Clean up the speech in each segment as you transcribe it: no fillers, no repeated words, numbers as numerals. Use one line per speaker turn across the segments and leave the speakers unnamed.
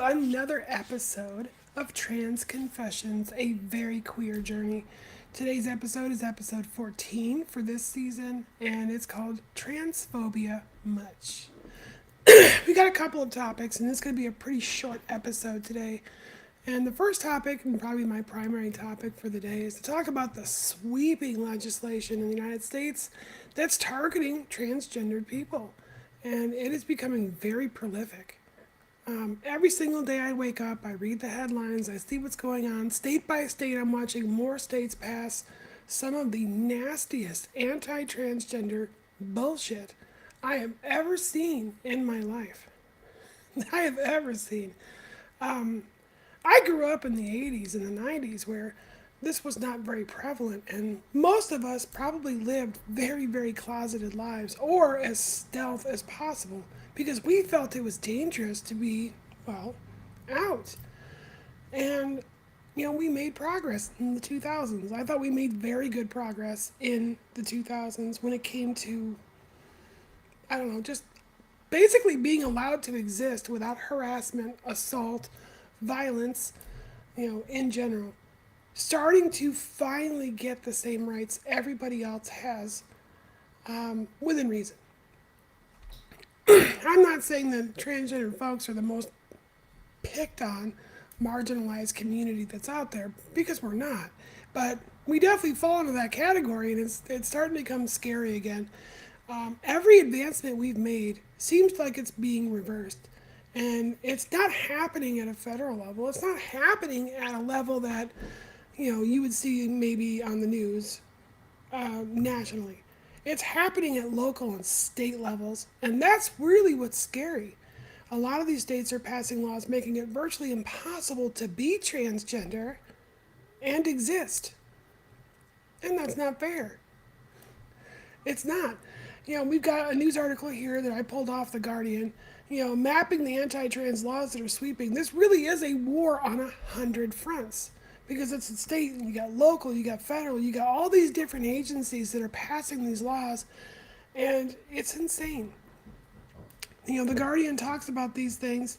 another episode of Trans Confessions, a very queer journey. Today's episode is episode 14 for this season, and it's called Transphobia Much. We got a couple of topics, and this is going to be a pretty short episode today. And the first topic, and probably my primary topic for the day, is to talk about the sweeping legislation in the United States that's targeting transgendered people. And it is becoming very prolific. Every single day I wake up, I read the headlines, I see what's going on. State by state, I'm watching more states pass some of the nastiest anti-transgender bullshit I have ever seen in my life. I have ever seen. I grew up in the 80s and the 90s where this was not very prevalent, and most of us probably lived very, very closeted lives or as stealth as possible because we felt it was dangerous to be, well, out. And, we made progress in the 2000s. I thought we made very good progress in the 2000s when it came to, I don't know, just basically being allowed to exist without harassment, assault, violence, in general. Starting to finally get the same rights everybody else has within reason. I'm not saying that transgender folks are the most picked on, marginalized community that's out there, because we're not. But we definitely fall into that category, and it's starting to become scary again. Every advancement we've made seems like it's being reversed. And it's not happening at a federal level. It's not happening at a level that, you would see maybe on the news nationally. It's happening at local and state levels. And that's really what's scary. A lot of these states are passing laws making it virtually impossible to be transgender and exist. And that's not fair. It's not. We've got a news article here that I pulled off The Guardian, mapping the anti-trans laws that are sweeping. This really is a war on 100 fronts because it's a state, and you got local, you got federal, you got all these different agencies that are passing these laws, and it's insane. The Guardian talks about these things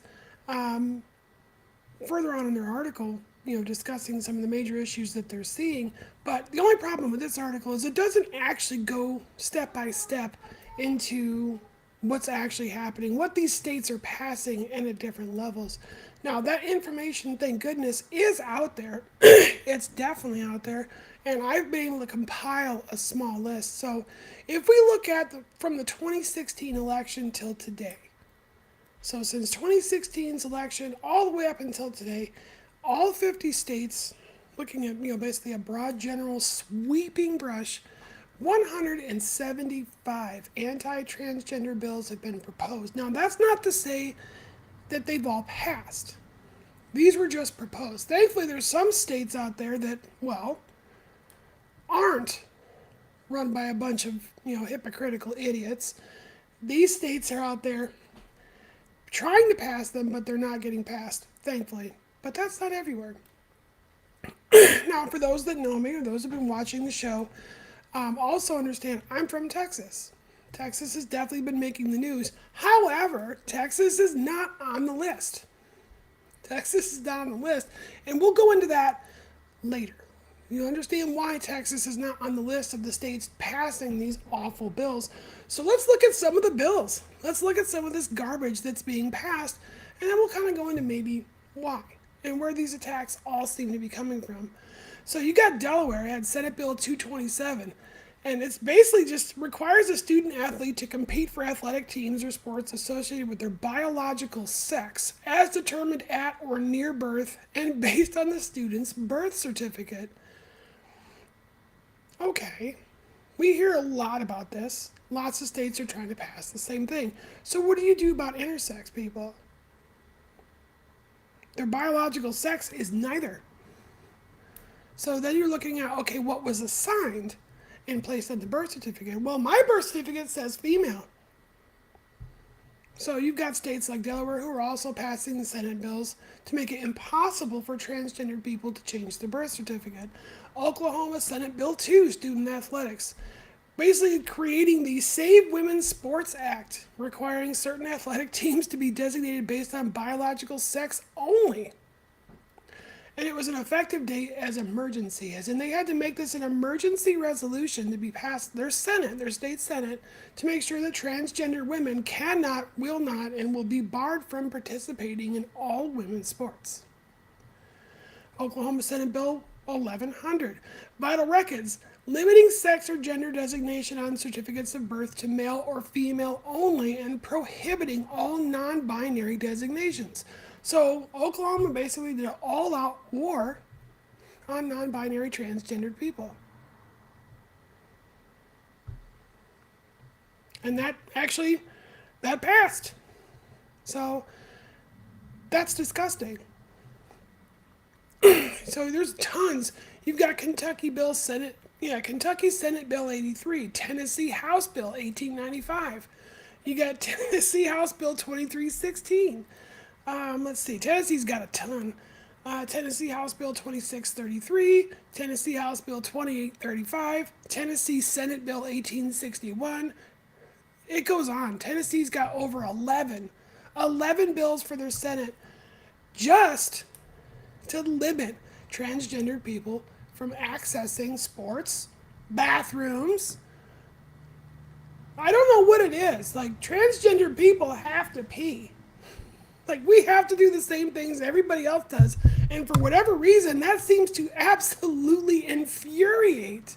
further on in their article, discussing some of the major issues that they're seeing. But the only problem with this article is it doesn't actually go step by step into what's actually happening, what these states are passing, and at different levels. Now, that information, thank goodness, is out there. It's definitely out there. And I've been able to compile a small list. So if we look at from the 2016 election till today, so since 2016's election all the way up until today, all 50 states, looking at, basically a broad general sweeping brush, 175 anti-transgender bills have been proposed. Now, that's not to say that they've all passed. These were just proposed. Thankfully, there's some states out there that, well, aren't run by a bunch of, hypocritical idiots. These states are out there trying to pass them, but they're not getting passed, thankfully. But that's not everywhere. Now, for those that know me or those who have been watching the show, also understand I'm from Texas. Texas has definitely been making the news. However, Texas is not on the list. Texas is not on the list, and we'll go into that later. You understand why Texas is not on the list of the states passing these awful bills. So let's look at some of the bills. Let's look at some of this garbage that's being passed, and then we'll kind of go into maybe why and where these attacks all seem to be coming from. So you got Delaware, it had Senate Bill 227, and it's basically just requires a student athlete to compete for athletic teams or sports associated with their biological sex as determined at or near birth and based on the student's birth certificate. Okay, we hear a lot about this. Lots of states are trying to pass the same thing. So what do you do about intersex people? Their biological sex is neither. So then you're looking at, okay, what was assigned and placed on the birth certificate? Well, my birth certificate says female. So you've got states like Delaware who are also passing the Senate bills to make it impossible for transgender people to change their birth certificate. Oklahoma Senate Bill 2, student athletics. basically creating the Save Women's Sports Act, requiring certain athletic teams to be designated based on biological sex only. And it was an effective date as emergency, as in they had to make this an emergency resolution to be passed their Senate, their state Senate, to make sure that transgender women cannot, will not, and will be barred from participating in all women's sports. Oklahoma Senate Bill 1100. Vital records. Limiting sex or gender designation on certificates of birth to male or female only and prohibiting all non-binary designations. So Oklahoma basically did an all-out war on non-binary transgendered people. And that passed. So that's disgusting. So there's tons. You've got Kentucky Senate Bill 83, Tennessee House Bill 1895. You got Tennessee House Bill 2316. Let's see, Tennessee's got a ton. Tennessee House Bill 2633, Tennessee House Bill 2835, Tennessee Senate Bill 1861. It goes on. Tennessee's got over 11 bills for their Senate just to limit transgender people from accessing sports, bathrooms. I don't know what it is. Like, transgender people have to pee. Like, we have to do the same things everybody else does. And for whatever reason, that seems to absolutely infuriate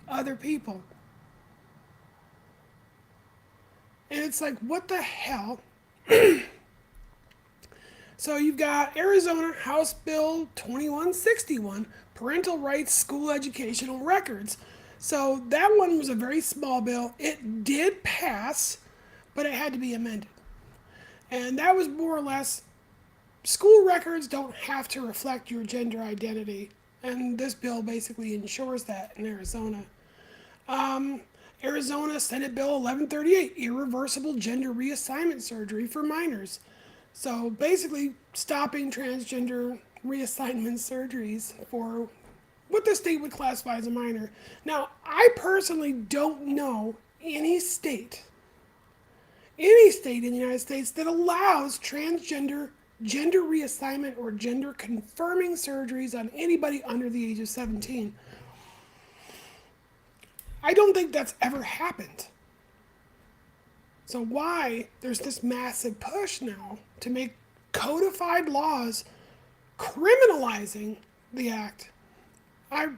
other people. And it's like, what the hell? So you've got Arizona House Bill 2161, Parental Rights School Educational Records. So that one was a very small bill. It did pass, but it had to be amended. And that was more or less, school records don't have to reflect your gender identity. And this bill basically ensures that in Arizona. Arizona Senate Bill 1138, irreversible gender reassignment surgery for minors. So basically stopping transgender reassignment surgeries for what the state would classify as a minor. Now, I personally don't know any state in the United States that allows transgender gender reassignment or gender confirming surgeries on anybody under the age of 17. I don't think that's ever happened. So why there's this massive push now to make codified laws criminalizing the act? I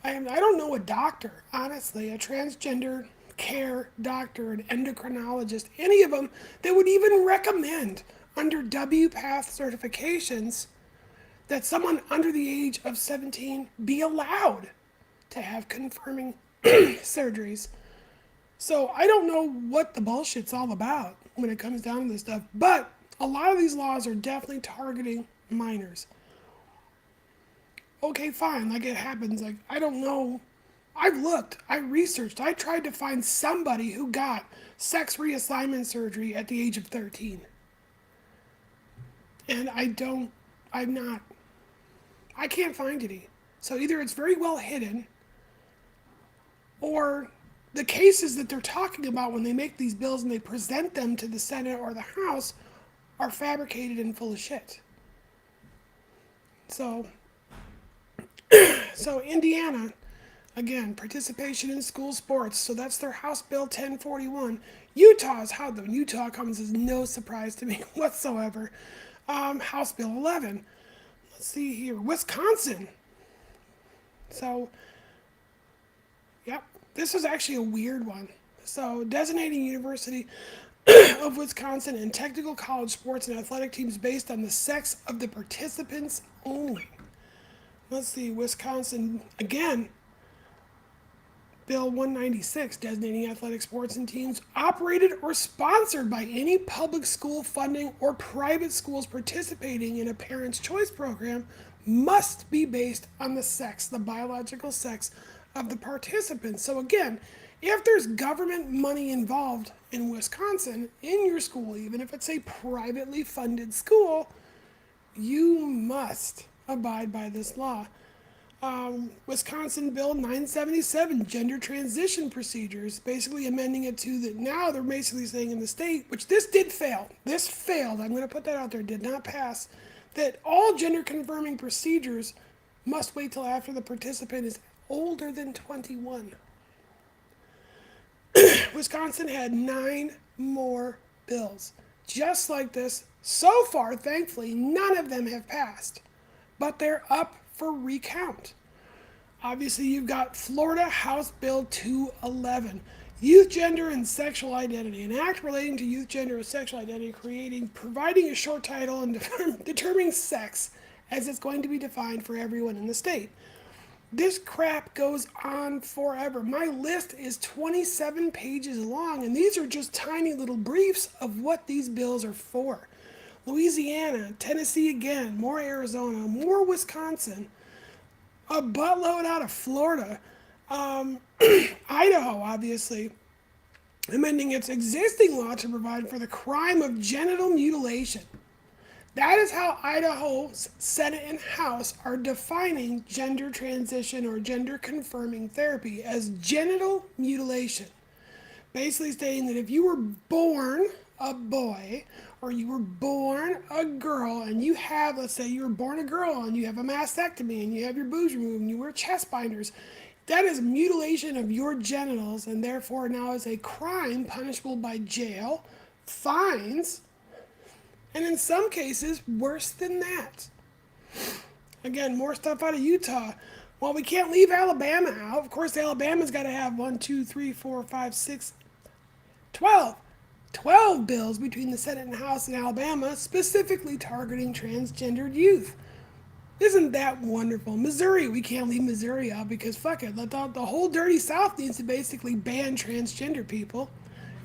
don't know a doctor, honestly, a transgender care doctor, an endocrinologist, any of them that would even recommend under WPATH certifications that someone under the age of 17 be allowed to have confirming surgeries. So I don't know what the bullshit's all about when it comes down to this stuff, but a lot of these laws are definitely targeting minors. Okay, fine, like it happens. Like, I don't know. I've looked, I researched, I tried to find somebody who got sex reassignment surgery at the age of 13. And I can't find any. So either it's very well hidden, or the cases that they're talking about when they make these bills and they present them to the Senate or the House are fabricated and full of shit. So Indiana, again, participation in school sports. So that's their House Bill 1041. Utah comes as no surprise to me whatsoever. House Bill 11. Let's see here. Wisconsin. So, yep, this was actually a weird one. So, designating University of Wisconsin and technical college sports and athletic teams based on the sex of the participants only. Let's see, Wisconsin, again, Bill 196, designating athletic sports and teams operated or sponsored by any public school funding or private schools participating in a parent's choice program must be based on the biological sex of the participants. So again, if there's government money involved in Wisconsin, in your school, even if it's a privately funded school, you must abide by this law. Wisconsin Bill 977, gender transition procedures, basically amending it to that. Now they're basically saying in the state, which this did fail. This failed. I'm going to put that out there. Did not pass. That all gender confirming procedures must wait till after the participant is older than 21. Wisconsin had 9 more bills just like this. So far, thankfully, none of them have passed, but they're up for recount. Obviously, you've got Florida House Bill 211, Youth, Gender, and Sexual Identity, an act relating to youth, gender, and sexual identity, providing a short title and determining sex as it's going to be defined for everyone in the state. This crap goes on forever. My list is 27 pages long, and these are just tiny little briefs of what these bills are for. Louisiana, Tennessee again, more Arizona, more Wisconsin, a buttload out of Florida, Idaho, obviously, amending its existing law to provide for the crime of genital mutilation. That is how Idaho's Senate and House are defining gender transition or gender confirming therapy as genital mutilation. Basically stating that if you were born a boy or you were born a girl and you have, let's say you were born a girl and you have a mastectomy and you have your boobs removed and you wear chest binders, that is mutilation of your genitals and therefore now is a crime punishable by jail, fines, and in some cases, worse than that. Again, more stuff out of Utah. Well, we can't leave Alabama out. Of course, Alabama's got to have 12 bills between the Senate and House in Alabama, specifically targeting transgendered youth. Isn't that wonderful? Missouri, we can't leave Missouri out because fuck it. The whole dirty South needs to basically ban transgender people.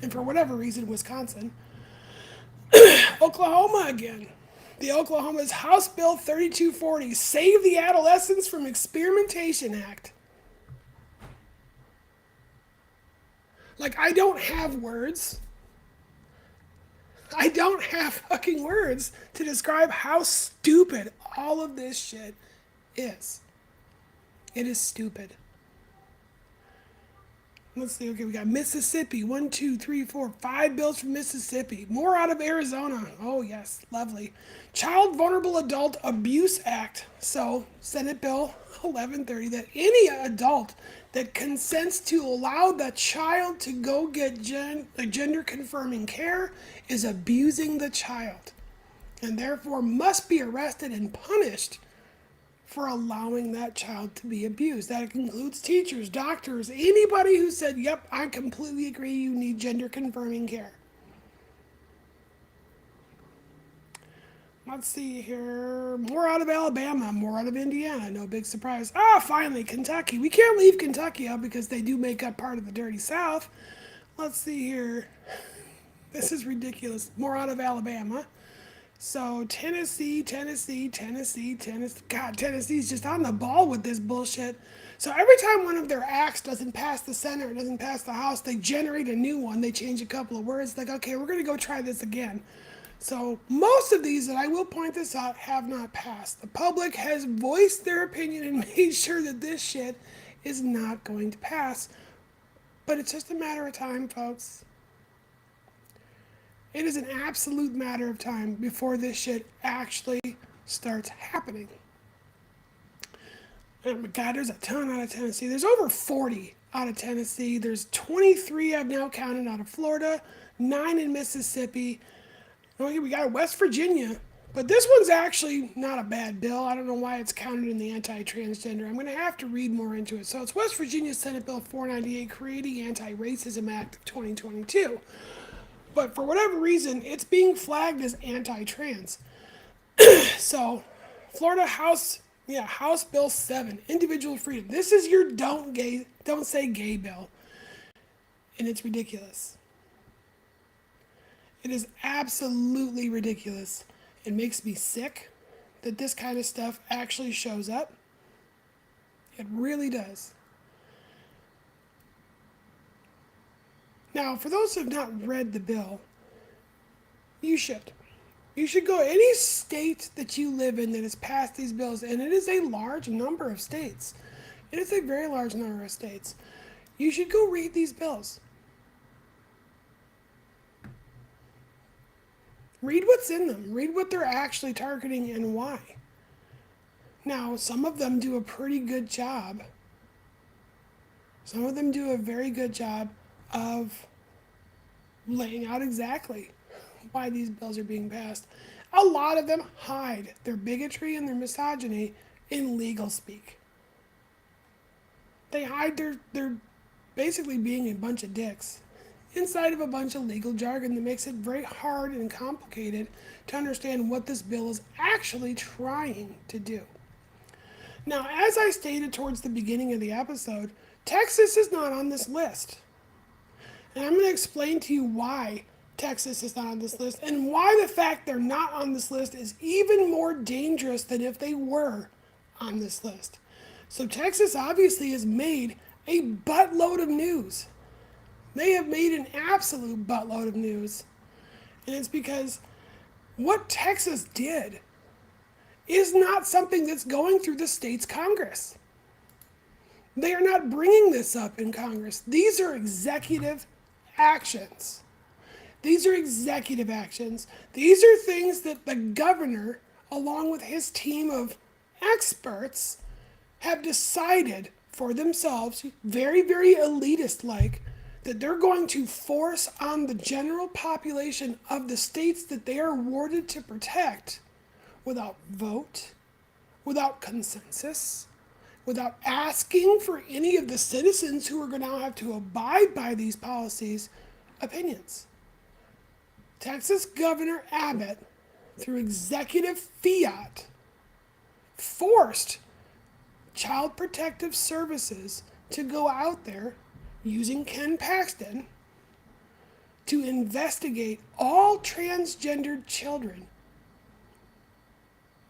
And for whatever reason, Wisconsin. Oklahoma again. The Oklahoma's House Bill 3240, Save the Adolescents from Experimentation Act. Like, I don't have words. I don't have fucking words to describe how stupid all of this shit is. It is stupid. Let's see. Okay, we got Mississippi. 1, 2, 3, 4, 5 bills from Mississippi. More out of Arizona. Oh, yes. Lovely. Child Vulnerable Adult Abuse Act. So, Senate Bill 1130, that any adult that consents to allow the child to go get gender-confirming care is abusing the child and therefore must be arrested and punished for allowing that child to be abused. That includes teachers, doctors, anybody who said, yep, I completely agree, you need gender confirming care. Let's see here. More out of Alabama, more out of Indiana. No big surprise. Finally, Kentucky. We can't leave Kentucky out because they do make up part of the dirty South. Let's see here. This is ridiculous. More out of Alabama. So Tennessee. God, Tennessee's just on the ball with this bullshit. So every time one of their acts doesn't pass the Senate, doesn't pass the House, they generate a new one. They change a couple of words. Like, okay, we're going to go try this again. So most of these, and I will point this out, have not passed. The public has voiced their opinion and made sure that this shit is not going to pass. But it's just a matter of time, folks. It is an absolute matter of time before this shit actually starts happening. And God, there's a ton out of Tennessee. There's over 40 out of Tennessee. There's 23 I've now counted out of Florida, 9 in Mississippi. We got West Virginia, but this one's actually not a bad bill. I don't know why it's counted in the anti-transgender. I'm going to have to read more into it. So it's West Virginia Senate Bill 498, creating Anti-Racism Act of 2022. But for whatever reason, it's being flagged as anti-trans. So, Florida House Bill 7, individual freedom. This is your don't say gay bill. And it's ridiculous. It is absolutely ridiculous. It makes me sick that this kind of stuff actually shows up. It really does. Now, for those who have not read the bill, you should. You should go any state that you live in that has passed these bills, and it is a large number of states. It is a very large number of states. You should go read these bills. Read what's in them. Read what they're actually targeting and why. Now, some of them do a pretty good job. Some of them do a very good job of laying out exactly why these bills are being passed. A lot of them hide their bigotry and their misogyny in legal speak. They hide their basically being a bunch of dicks inside of a bunch of legal jargon that makes it very hard and complicated to understand what this bill is actually trying to do. Now, as I stated towards the beginning of the episode, Texas is not on this list. And I'm going to explain to you why Texas is not on this list and why the fact they're not on this list is even more dangerous than if they were on this list. So Texas obviously has made a buttload of news. They have made an absolute buttload of news. And it's because what Texas did is not something that's going through the state's Congress. They are not bringing this up in Congress. These are executive actions. These are executive actions. These are things that the governor, along with his team of experts, have decided for themselves, very, very elitist-like, that they're going to force on the general population of the states that they are awarded to protect without vote, without consensus, without asking for any of the citizens who are going to now have to abide by these policies' opinions. Texas Governor Abbott, through executive fiat, forced Child Protective Services to go out there using Ken Paxton to investigate all transgendered children,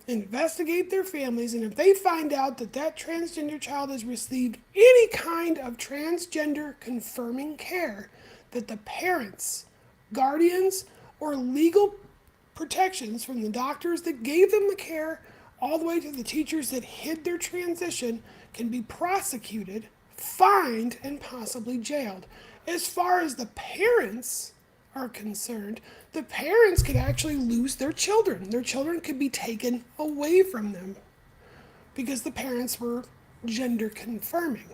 investigate their families, and if they find out that that transgender child has received any kind of transgender confirming care, that the parents, guardians, or legal protections from the doctors that gave them the care all the way to the teachers that hid their transition can be prosecuted, fined, and possibly jailed. As far as the parents are concerned, the parents could actually lose their children. Their children could be taken away from them because the parents were gender confirming.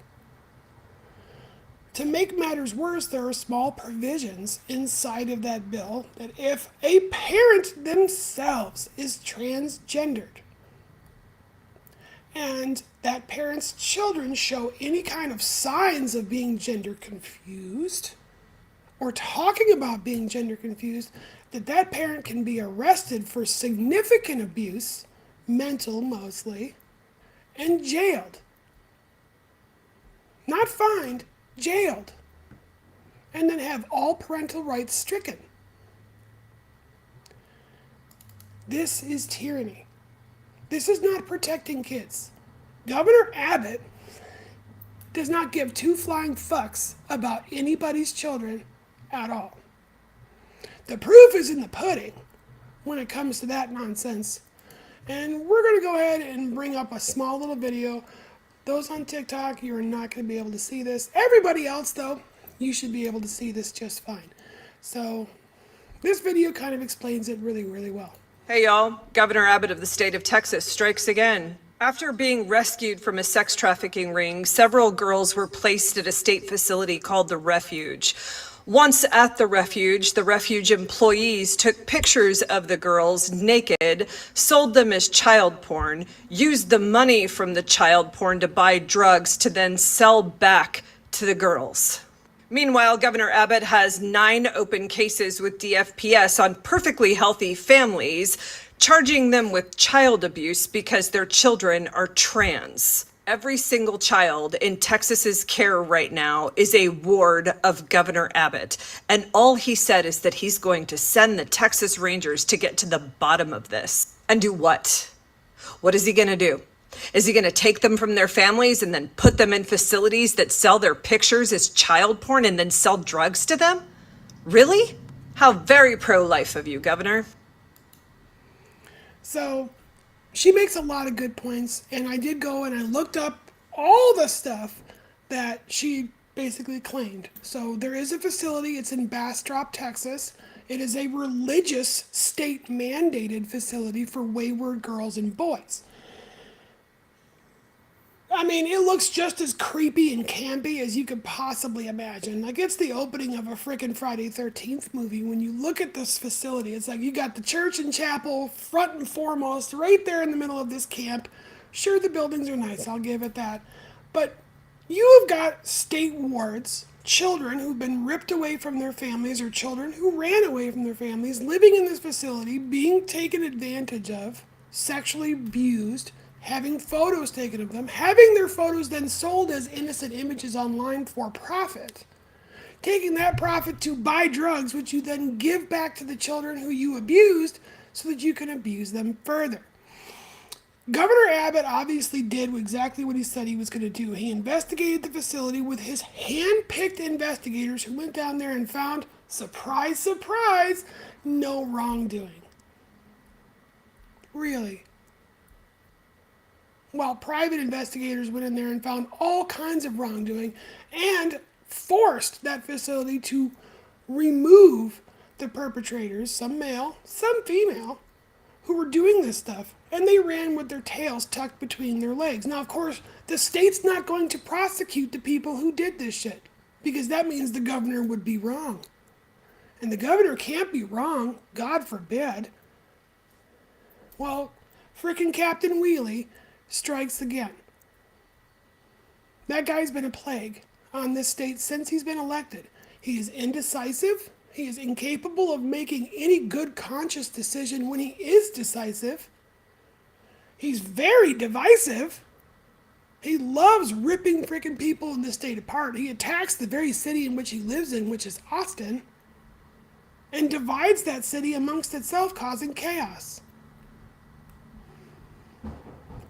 To make matters worse, there are small provisions inside of that bill that if a parent themselves is transgendered and that parent's children show any kind of signs of being gender confused or talking about being gender confused, that parent can be arrested for significant abuse, mental mostly, and jailed. Not fined, jailed. And then have all parental rights stricken. This is tyranny. This is not protecting kids. Governor Abbott does not give two flying fucks about anybody's children at all. The proof is in the pudding when it comes to that nonsense. And we're going to go ahead and bring up a small little video. Those on TikTok, you're not going to be able to see this. Everybody else, though, you should be able to see this just fine. So this video kind of explains it really, really well.
Hey y'all, Governor Abbott of the state of Texas strikes again. After being rescued from a sex trafficking ring, several girls were placed at a state facility called the Refuge. Once at the Refuge employees took pictures of the girls naked, sold them as child porn, used the money from the child porn to buy drugs to then sell back to the girls. Meanwhile, Governor Abbott has 9 open cases with DFPS on perfectly healthy families, charging them with child abuse because their children are trans. Every single child in Texas's care right now is a ward of Governor Abbott. And all he said is that he's going to send the Texas Rangers to get to the bottom of this. And do what? What is he going to do? Is he going to take them from their families and then put them in facilities that sell their pictures as child porn and then sell drugs to them? Really? How very pro-life of you, Governor.
So she makes a lot of good points, and I did go and I looked up all the stuff that she basically claimed. So there is a facility, it's in Bastrop, Texas. It is a religious state mandated facility for wayward girls and boys. I mean, it looks just as creepy and campy as you could possibly imagine. Like, it's the opening of a freaking Friday 13th movie. When you look at this facility, it's like you got the church and chapel front and foremost, right there in the middle of this camp. Sure, the buildings are nice, I'll give it that. But you have got state wards, children who've been ripped away from their families or children who ran away from their families, living in this facility, being taken advantage of, sexually abused, having photos taken of them, having their photos then sold as innocent images online for profit, taking that profit to buy drugs, which you then give back to the children who you abused so that you can abuse them further. Governor Abbott obviously did exactly what he said he was going to do. He investigated the facility with his hand-picked investigators who went down there and found, surprise, surprise, no wrongdoing. Really. While private investigators went in there and found all kinds of wrongdoing and forced that facility to remove the perpetrators, some male, some female, who were doing this stuff. And they ran with their tails tucked between their legs. Now, of course, the state's not going to prosecute the people who did this shit, because that means the governor would be wrong. And the governor can't be wrong, God forbid. Well, frickin' Captain Wheelie strikes again. That guy's been a plague on this state since he's been elected. He is indecisive. He is incapable of making any good conscious decision when he is decisive. He's very divisive. He loves ripping freaking people in this state apart. He attacks the very city in which he lives in, which is Austin, and divides that city amongst itself, causing chaos.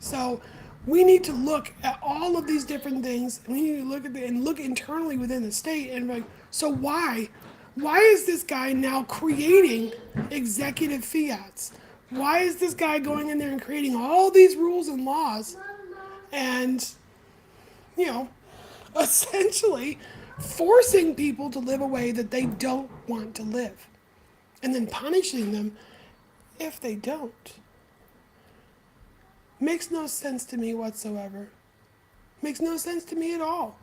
So we need to look at all of these different things. We need to look at and look internally within the state and like, so why is this guy now creating executive fiats? Why is this guy going in there and creating all these rules and laws and, essentially forcing people to live a way that they don't want to live and then punishing them if they don't? Makes no sense to me whatsoever. Makes no sense to me at all.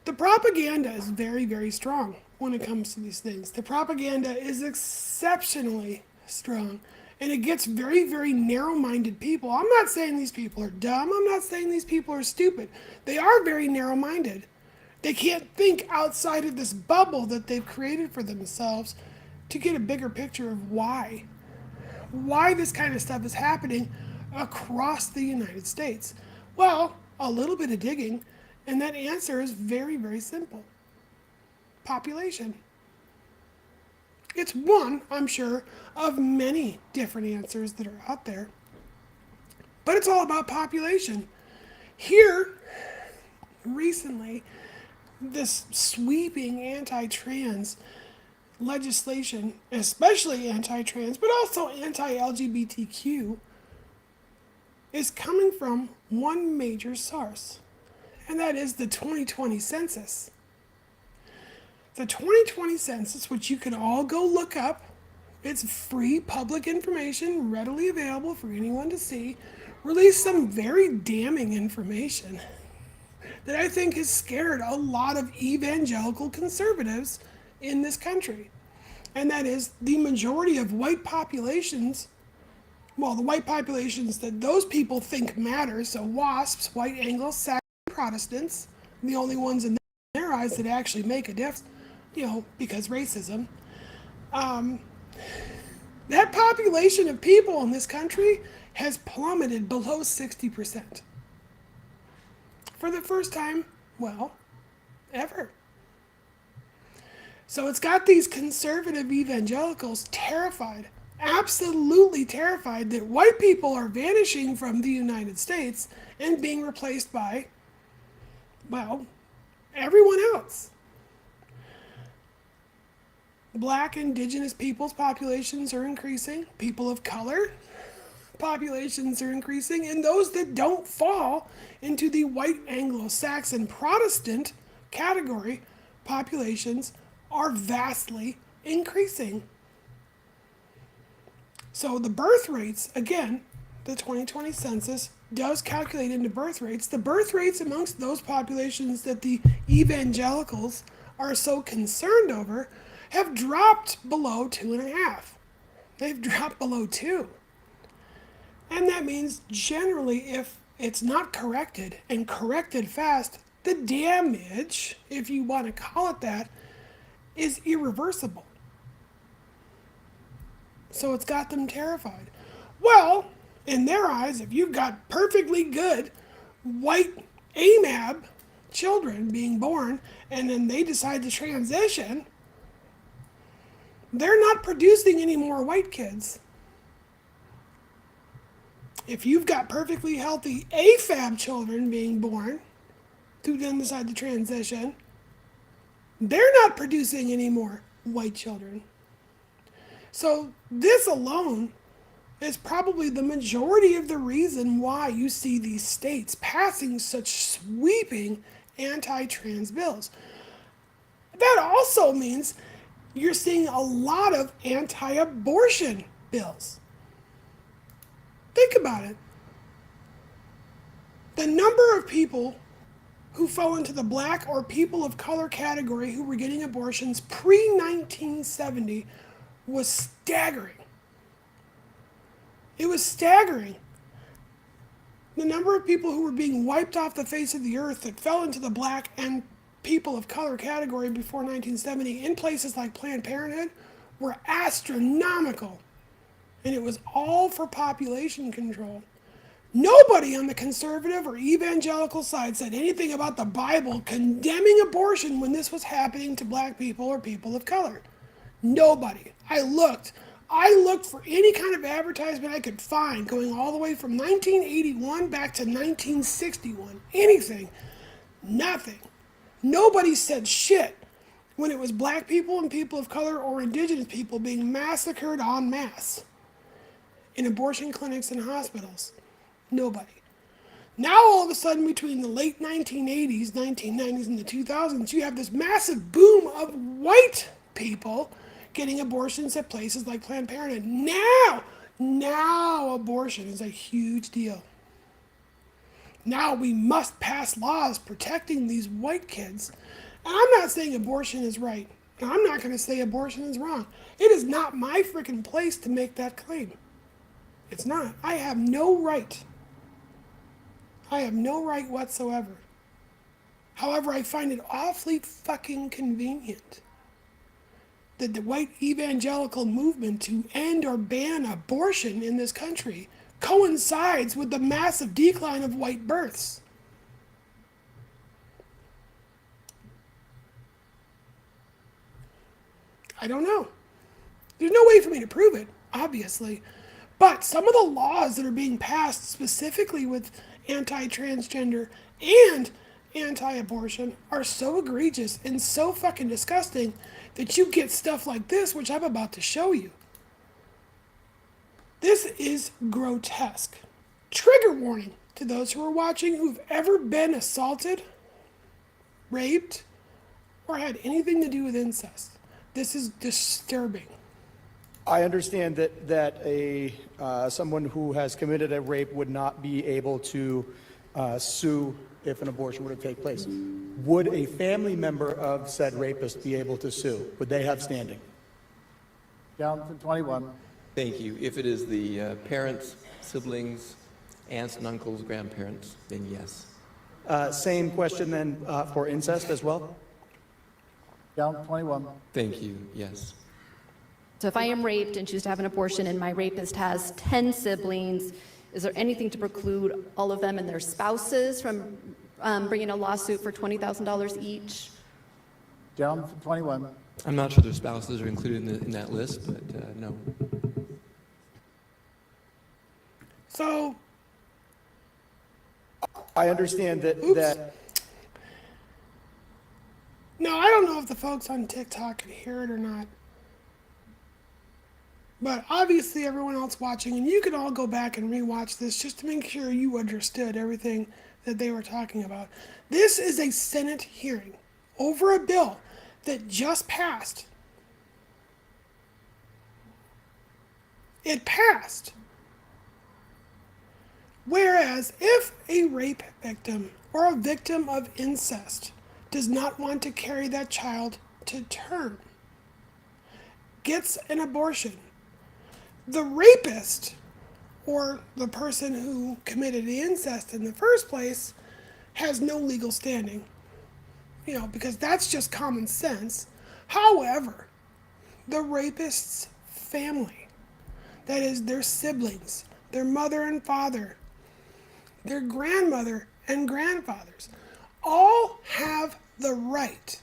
The propaganda is very, very strong when it comes to these things. The propaganda is exceptionally strong. And it gets very, very narrow-minded people. I'm not saying these people are dumb. I'm not saying these people are stupid. They are very narrow-minded. They can't think outside of this bubble that they've created for themselves to get a bigger picture of why this kind of stuff is happening across the United States. Well, a little bit of digging, and that answer is very, very simple. Population. It's one, I'm sure, of many different answers that are out there. But it's all about population. Here, recently, this sweeping anti-trans legislation, especially anti-trans, but also anti-LGBTQ, is coming from one major source, and that is the 2020 census. The 2020 census, which you can all go look up, it's free public information, readily available for anyone to see, released some very damning information that I think has scared a lot of evangelical conservatives in this country. And that is the majority of white populations, well, the white populations that those people think matter, so WASPs, white Anglo-Saxon Protestants, the only ones in their eyes that actually make a difference, because racism. That population of people in this country has plummeted below 60%. For the first time, ever. So it's got these conservative evangelicals terrified, absolutely terrified that white people are vanishing from the United States and being replaced by, everyone else. Black, indigenous peoples' populations are increasing. People of color populations are increasing, and those that don't fall into the white Anglo-Saxon Protestant category populations are vastly increasing. So the birth rates, again, the 2020 census does calculate into birth rates. The birth rates amongst those populations that the evangelicals are so concerned over have dropped below 2.5. They've dropped below 2. And that means generally if it's not corrected and corrected fast, the damage, if you want to call it that, is irreversible. So it's got them terrified. Well, in their eyes, if you've got perfectly good white AMAB children being born and then they decide to transition, they're not producing any more white kids. If you've got perfectly healthy AFAB children being born who then decide to transition, they're not producing any more white children. So this alone is probably the majority of the reason why you see these states passing such sweeping anti-trans bills. That also means you're seeing a lot of anti-abortion bills. Think about it. The number of people who fell into the black or people of color category who were getting abortions pre-1970 was staggering. It was staggering. The number of people who were being wiped off the face of the earth that fell into the black and people of color category before 1970 in places like Planned Parenthood were astronomical. And it was all for population control. Nobody on the conservative or evangelical side said anything about the Bible condemning abortion when this was happening to black people or people of color. Nobody. I looked for any kind of advertisement I could find going all the way from 1981 back to 1961. Anything. Nothing. Nobody said shit when it was black people and people of color or indigenous people being massacred en masse in abortion clinics and hospitals. Nobody. Now all of a sudden between the late 1980s, 1990s, and the 2000s, you have this massive boom of white people getting abortions at places like Planned Parenthood. Now abortion is a huge deal. Now we must pass laws protecting these white kids. And I'm not saying abortion is right. And I'm not going to say abortion is wrong. It is not my freaking place to make that claim. It's not. I have no right. I have no right whatsoever. However, I find it awfully fucking convenient that the white evangelical movement to end or ban abortion in this country coincides with the massive decline of white births. I don't know. There's no way for me to prove it, obviously. But some of the laws that are being passed specifically with anti-transgender and anti-abortion are so egregious and so fucking disgusting that you get stuff like this, which I'm about to show you. This is grotesque. Trigger warning to those who are watching who've ever been assaulted, raped, or had anything to do with incest. This is disturbing.
I understand that someone who has committed a rape would not be able to sue if an abortion were to take place. Would a family member of said rapist be able to sue? Would they have standing?
Down to 21.
Thank you. If it is the parents, siblings, aunts and uncles, grandparents, then yes.
Same question then for incest as well?
Down to 21.
Thank you, yes.
So if I am raped and choose to have an abortion and my rapist has 10 siblings, is there anything to preclude all of them and their spouses from bringing a lawsuit for $20,000 each?
Down to 21.
I'm not sure their spouses are included in that list, but no.
So,
I understand that
now I don't know if the folks on TikTok can hear it or not. But obviously everyone else watching, and you can all go back and rewatch this just to make sure you understood everything that they were talking about. This is a Senate hearing over a bill that just passed. It passed. Whereas if a rape victim or a victim of incest does not want to carry that child to term, gets an abortion, the rapist or the person who committed the incest in the first place has no legal standing, because that's just common sense. However, the rapist's family, that is their siblings, their mother and father, their grandmother and grandfathers, all have the right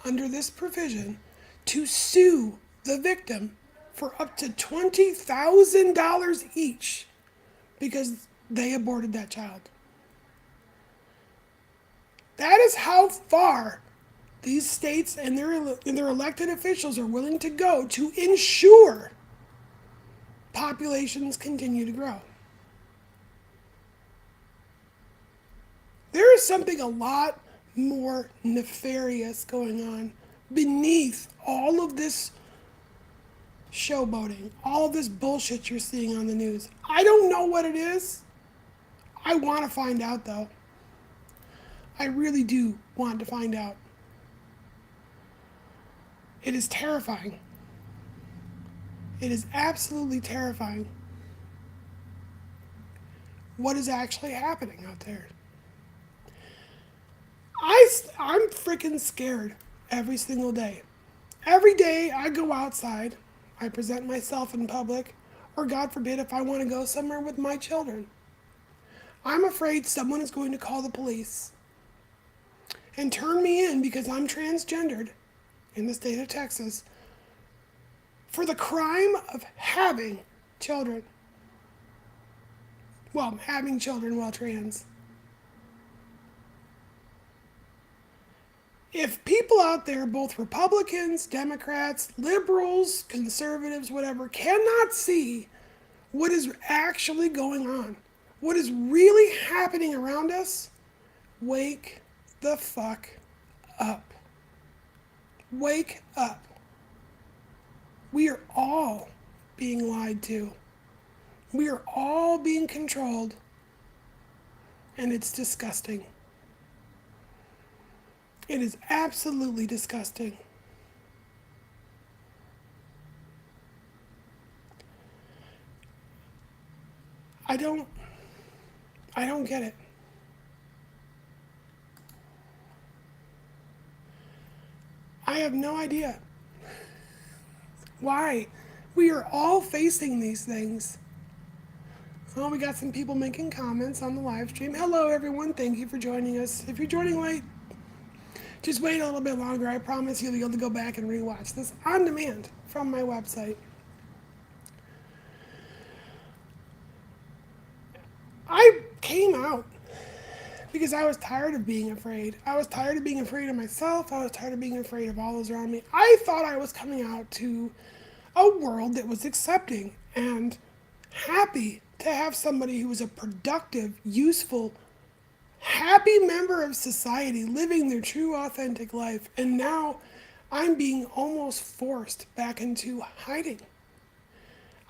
under this provision to sue the victim for up to $20,000 each because they aborted that child. That is how far these states and their elected officials are willing to go to ensure populations continue to grow. There is something a lot more nefarious going on beneath all of this showboating, all of this bullshit you're seeing on the news. I don't know what it is. I want to find out, though. I really do want to find out. It is terrifying. It is absolutely terrifying what is actually happening out there. I'm freaking scared every single day. Every day I go outside, I present myself in public, or God forbid if I want to go somewhere with my children. I'm afraid someone is going to call the police and turn me in because I'm transgendered in the state of Texas for the crime of having children. Well, having children while trans. If people out there, both Republicans, Democrats, liberals, conservatives, whatever, cannot see what is actually going on, what is really happening around us, wake the fuck up. Wake up. We are all being lied to. We are all being controlled, and it's disgusting. It is absolutely disgusting. I don't get it. I have no idea why we are all facing these things. Oh, we got some people making comments on the live stream. Hello, everyone. Thank you for joining us. If you're joining late, just wait a little bit longer. I promise you'll be able to go back and rewatch this on demand from my website. I came out because I was tired of being afraid. I was tired of being afraid of myself. I was tired of being afraid of all those around me. I thought I was coming out to a world that was accepting and happy to have somebody who was a productive, useful, happy member of society living their true, authentic life. And now I'm being almost forced back into hiding.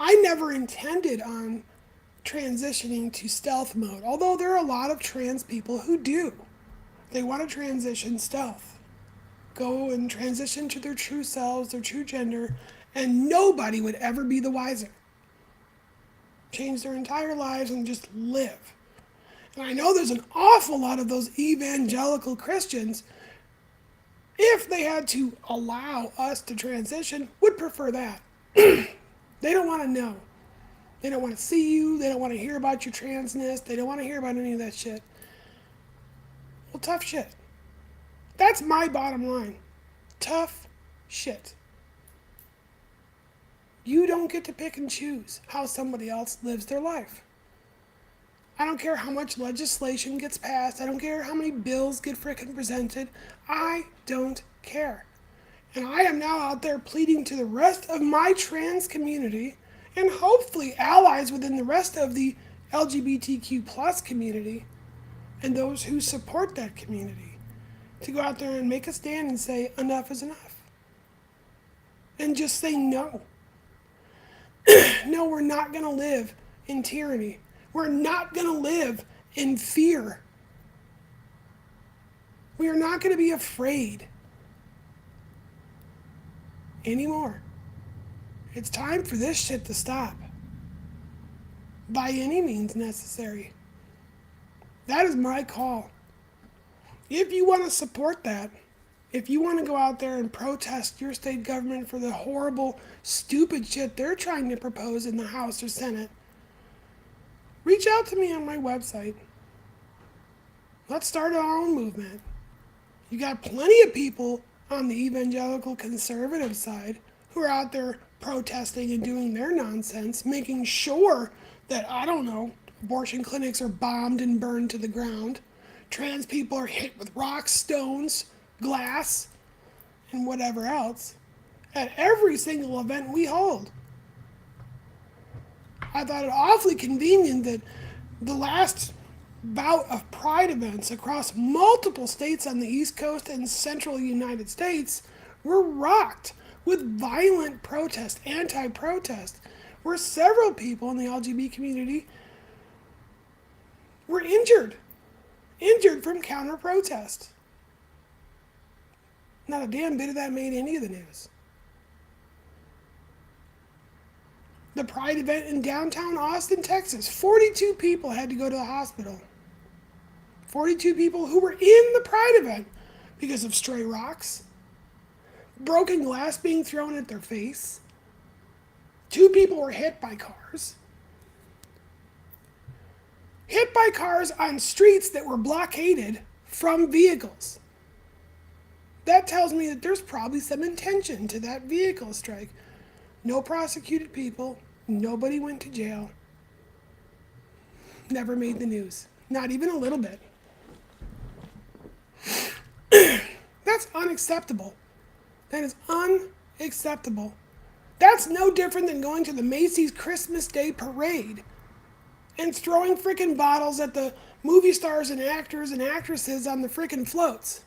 I never intended on transitioning to stealth mode, although there are a lot of trans people who do. They want to transition stealth, go and transition to their true selves, their true gender, and nobody would ever be the wiser. Change their entire lives and just live. And I know there's an awful lot of those evangelical Christians, if they had to allow us to transition, would prefer that. They don't want to know. They don't want to see you. They don't want to hear about your transness. They don't want to hear about any of that shit. Well, tough shit. That's my bottom line. Tough shit. You don't get to pick and choose how somebody else lives their life. I don't care how much legislation gets passed. I don't care how many bills get frickin' presented. I don't care. And I am now out there pleading to the rest of my trans community and hopefully allies within the rest of the LGBTQ plus community and those who support that community to go out there and make a stand and say enough is enough. And just say no. No, we're not going to live in tyranny. We're not going to live in fear. We are not going to be afraid anymore. It's time for this shit to stop. By any means necessary. That is my call. If you want to support that, if you want to go out there and protest your state government for the horrible, stupid shit they're trying to propose in the House or Senate, reach out to me on my website. Let's start our own movement. You got plenty of people on the evangelical conservative side who are out there protesting and doing their nonsense, making sure that, I don't know, abortion clinics are bombed and burned to the ground. Trans people are hit with rocks, stones, glass, and whatever else at every single event we hold. I thought it awfully convenient that the last bout of pride events across multiple states on the East Coast and central United States were rocked with violent protest, anti-protest, where several people in the LGBT community were injured from counter-protest. Not a damn bit of that made any of the news. The Pride event in downtown Austin, Texas, 42 people had to go to the hospital. 42 people who were in the Pride event because of stray rocks, broken glass being thrown at their face. 2 people were hit by cars. Hit by cars on streets that were blockaded from vehicles. That tells me that there's probably some intention to that vehicle strike. No prosecuted people. Nobody went to jail. Never made the news. Not even a little bit. That's unacceptable. That is unacceptable. That's no different than going to the Macy's Christmas Day parade and throwing frickin' bottles at the movie stars and actors and actresses on the frickin' floats.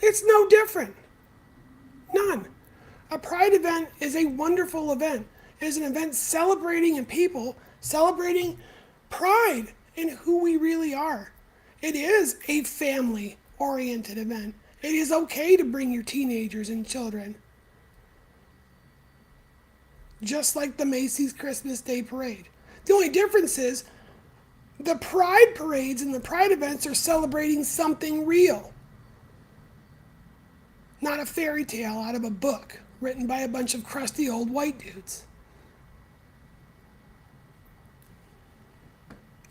It's no different. None. A Pride event is a wonderful event. It is an event celebrating in people, celebrating pride in who we really are. It is a family-oriented event. It is okay to bring your teenagers and children. Just like the Macy's Christmas Day Parade. The only difference is the Pride parades and the Pride events are celebrating something real. Not a fairy tale out of a book written by a bunch of crusty old white dudes.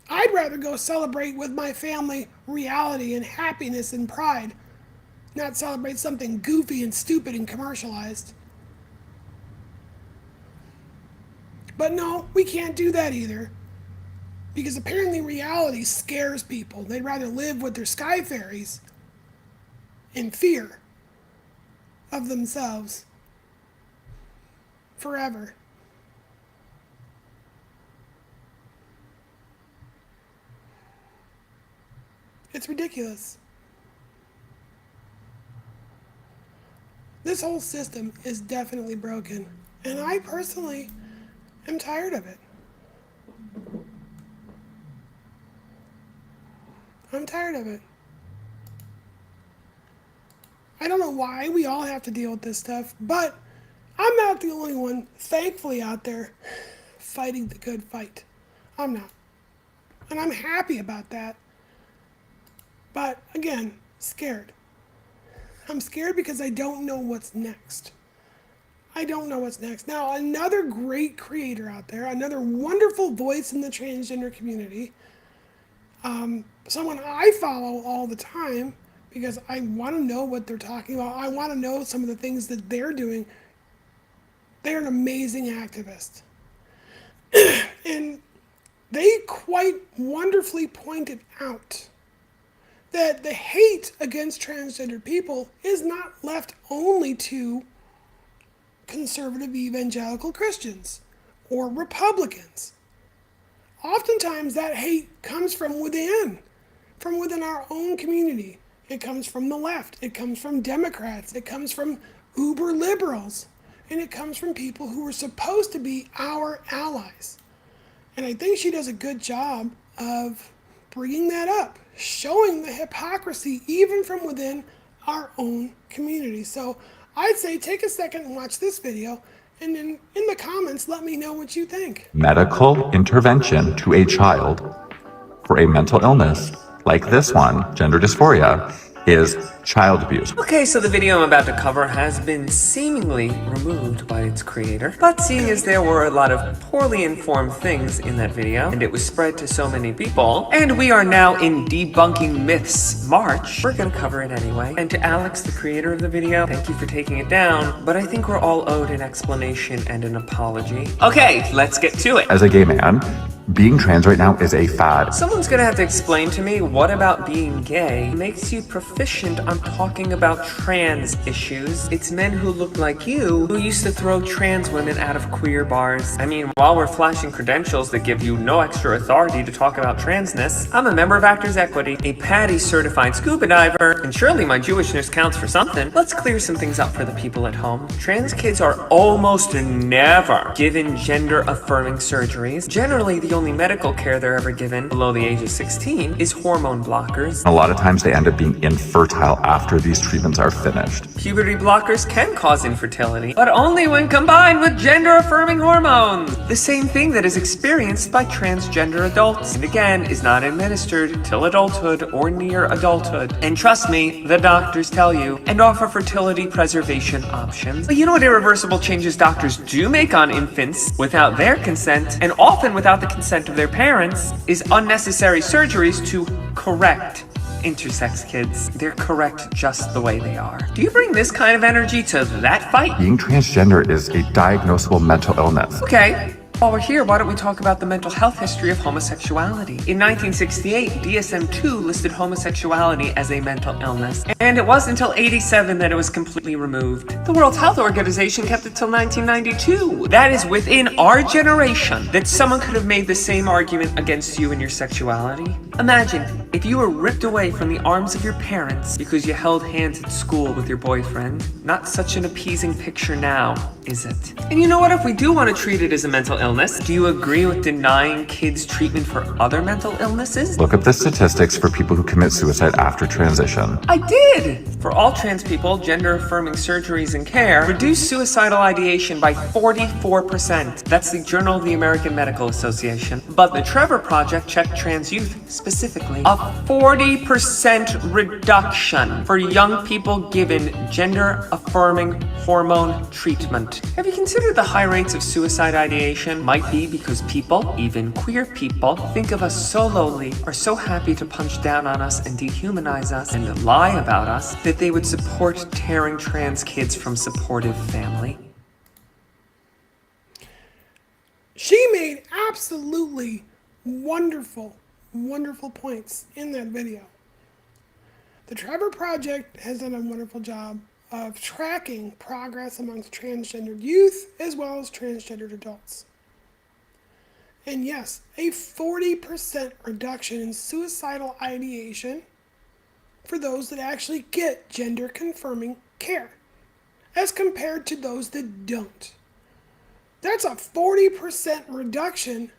I'd rather go celebrate with my family reality and happiness and pride, not celebrate something goofy and stupid and commercialized. But no, we can't do that either. Because apparently reality scares people. They'd rather live with their sky fairies in fear of themselves forever. It's ridiculous. This whole system is definitely broken, and I personally am tired of it. I'm tired of it. I don't know why we all have to deal with this stuff, but I'm not the only one, thankfully, out there fighting the good fight. I'm not. And I'm happy about that. But again, scared. I'm scared because I don't know what's next. I don't know what's next. Now, another great creator out there, another wonderful voice in the transgender community, someone I follow all the time because I want to know what they're talking about. I want to know some of the things that they're doing. They're an amazing activist. And they quite wonderfully pointed out that the hate against transgender people is not left only to conservative evangelical Christians or Republicans. Oftentimes that hate comes from within our own community. It comes from the left. It comes from Democrats. It comes from uber liberals. And it comes from people who are supposed to be our allies. And I think she does a good job of bringing that up, showing the hypocrisy even from within our own community. So I'd say take a second and watch this video, and then in the comments, let me know what you think.
Medical intervention to a child for a mental illness like this one, gender dysphoria, is child abuse.
Okay, so the video I'm about to cover has been seemingly removed by its creator, but seeing as there were a lot of poorly informed things in that video, and it was spread to so many people, and we are now in Debunking Myths March, we're gonna cover it anyway. And to Alex, the creator of the video, thank you for taking it down, but I think we're all owed an explanation and an apology. Okay, let's get to it.
As a gay man, being trans right now is a fad.
Someone's gonna have to explain to me what about being gay makes you proficient on talking about trans issues. It's men who look like you who used to throw trans women out of queer bars. I mean, while we're flashing credentials that give you no extra authority to talk about transness, I'm a member of Actors Equity, a PADI certified scuba diver, and surely my Jewishness counts for something. Let's clear some things up for the people at home. Trans kids are almost never given gender-affirming surgeries. Generally, the only medical care they're ever given below the age of 16 is hormone blockers.
A lot of times they end up being infertile after these treatments are finished.
Puberty blockers can cause infertility, but only when combined with gender-affirming hormones. The same thing that is experienced by transgender adults, and again, is not administered till adulthood or near adulthood. And trust me, the doctors tell you, and offer fertility preservation options. But you know what irreversible changes doctors do make on infants without their consent, and often without the consent of their parents, is unnecessary surgeries to correct intersex kids. They're correct just the way they are. Do you bring this kind of energy to that fight?
Being transgender is a diagnosable mental illness.
Okay. While we're here, why don't we talk about the mental health history of homosexuality? In 1968, DSM-2 listed homosexuality as a mental illness, and it wasn't until '87 that it was completely removed. The World Health Organization kept it till 1992. That is within our generation that someone could have made the same argument against you and your sexuality. Imagine if you were ripped away from the arms of your parents because you held hands at school with your boyfriend. Not such an appeasing picture now, is it? And you know what? If we do want to treat it as a mental illness, do you agree with denying kids treatment for other mental illnesses?
Look up the statistics for people who commit suicide after transition.
I did! For all trans people, gender-affirming surgeries and care reduce suicidal ideation by 44%. That's the Journal of the American Medical Association. But the Trevor Project checked trans youth specifically. A 40% reduction for young people given gender-affirming hormone treatment. Have you considered the high rates of suicide ideation might be because people, even queer people, think of us so lowly, are so happy to punch down on us and dehumanize us and lie about us that they would support tearing trans kids from supportive family?
She made absolutely wonderful points in that video. The Trevor Project has done a wonderful job of tracking progress amongst transgendered youth as well as transgendered adults. And yes, a 40% reduction in suicidal ideation for those that actually get gender confirming care as compared to those that don't. That's a 40% reduction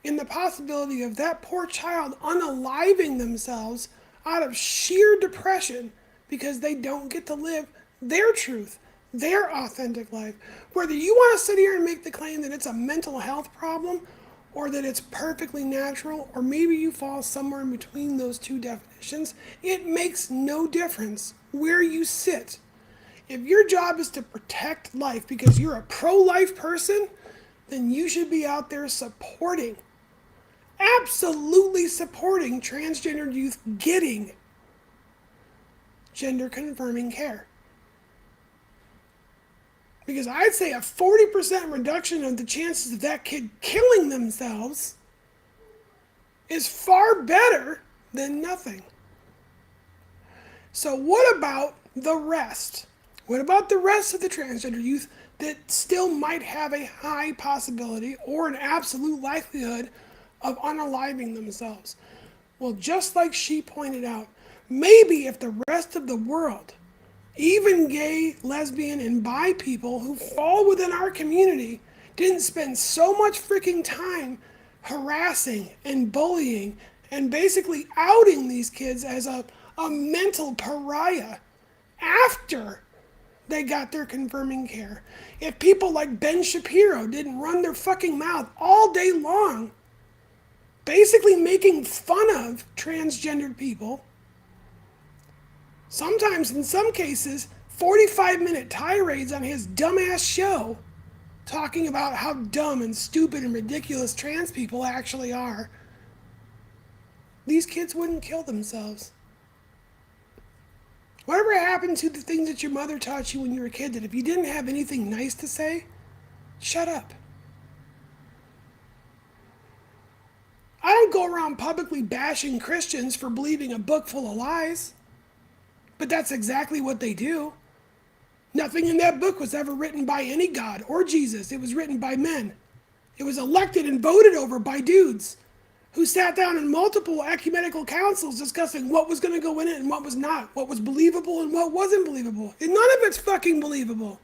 in the possibility of that poor child unaliving themselves out of sheer depression because they don't get to live their truth, their authentic life. Whether you want to sit here and make the claim that it's a mental health problem or that it's perfectly natural, or maybe you fall somewhere in between those two definitions, it makes no difference where you sit. If your job is to protect life because you're a pro-life person, then you should be out there supporting, absolutely supporting transgendered youth getting gender confirming care. Because I'd say a 40% reduction of the chances of that kid killing themselves is far better than nothing. So what about the rest? What about the rest of the transgender youth that still might have a high possibility or an absolute likelihood of unaliving themselves? Well, just like she pointed out, maybe if the rest of the world, even gay, lesbian, and bi people who fall within our community, didn't spend so much freaking time harassing and bullying and basically outing these kids as a mental pariah after they got their confirming care. If people like Ben Shapiro didn't run their fucking mouth all day long, basically making fun of transgendered people, sometimes in some cases 45-minute tirades on his dumbass show talking about how dumb and stupid and ridiculous trans people actually are, these kids wouldn't kill themselves. Whatever happened to the things that your mother taught you when you were a kid, that if you didn't have anything nice to say, shut up. I don't go around publicly bashing Christians for believing a book full of lies, but that's exactly what they do. Nothing in that book was ever written by any God or Jesus. It was written by men. It was elected and voted over by dudes who sat down in multiple ecumenical councils discussing what was going to go in it and what was not, what was believable and what wasn't believable. And none of it's fucking believable.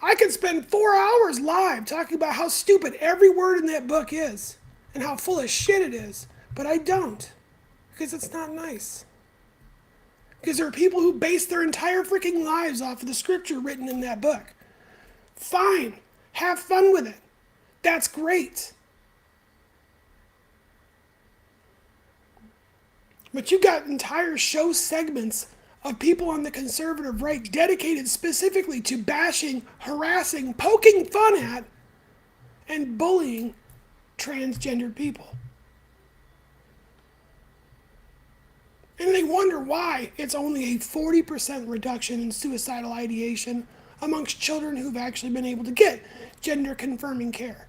I could spend 4 hours live talking about how stupid every word in that book is and how full of shit it is, but I don't, because it's not nice. Because there are people who base their entire freaking lives off of the scripture written in that book. Fine. Have fun with it. That's great. But you got entire show segments of people on the conservative right dedicated specifically to bashing, harassing, poking fun at, and bullying transgendered people. And they wonder why it's only a 40% reduction in suicidal ideation amongst children who've actually been able to get gender confirming care.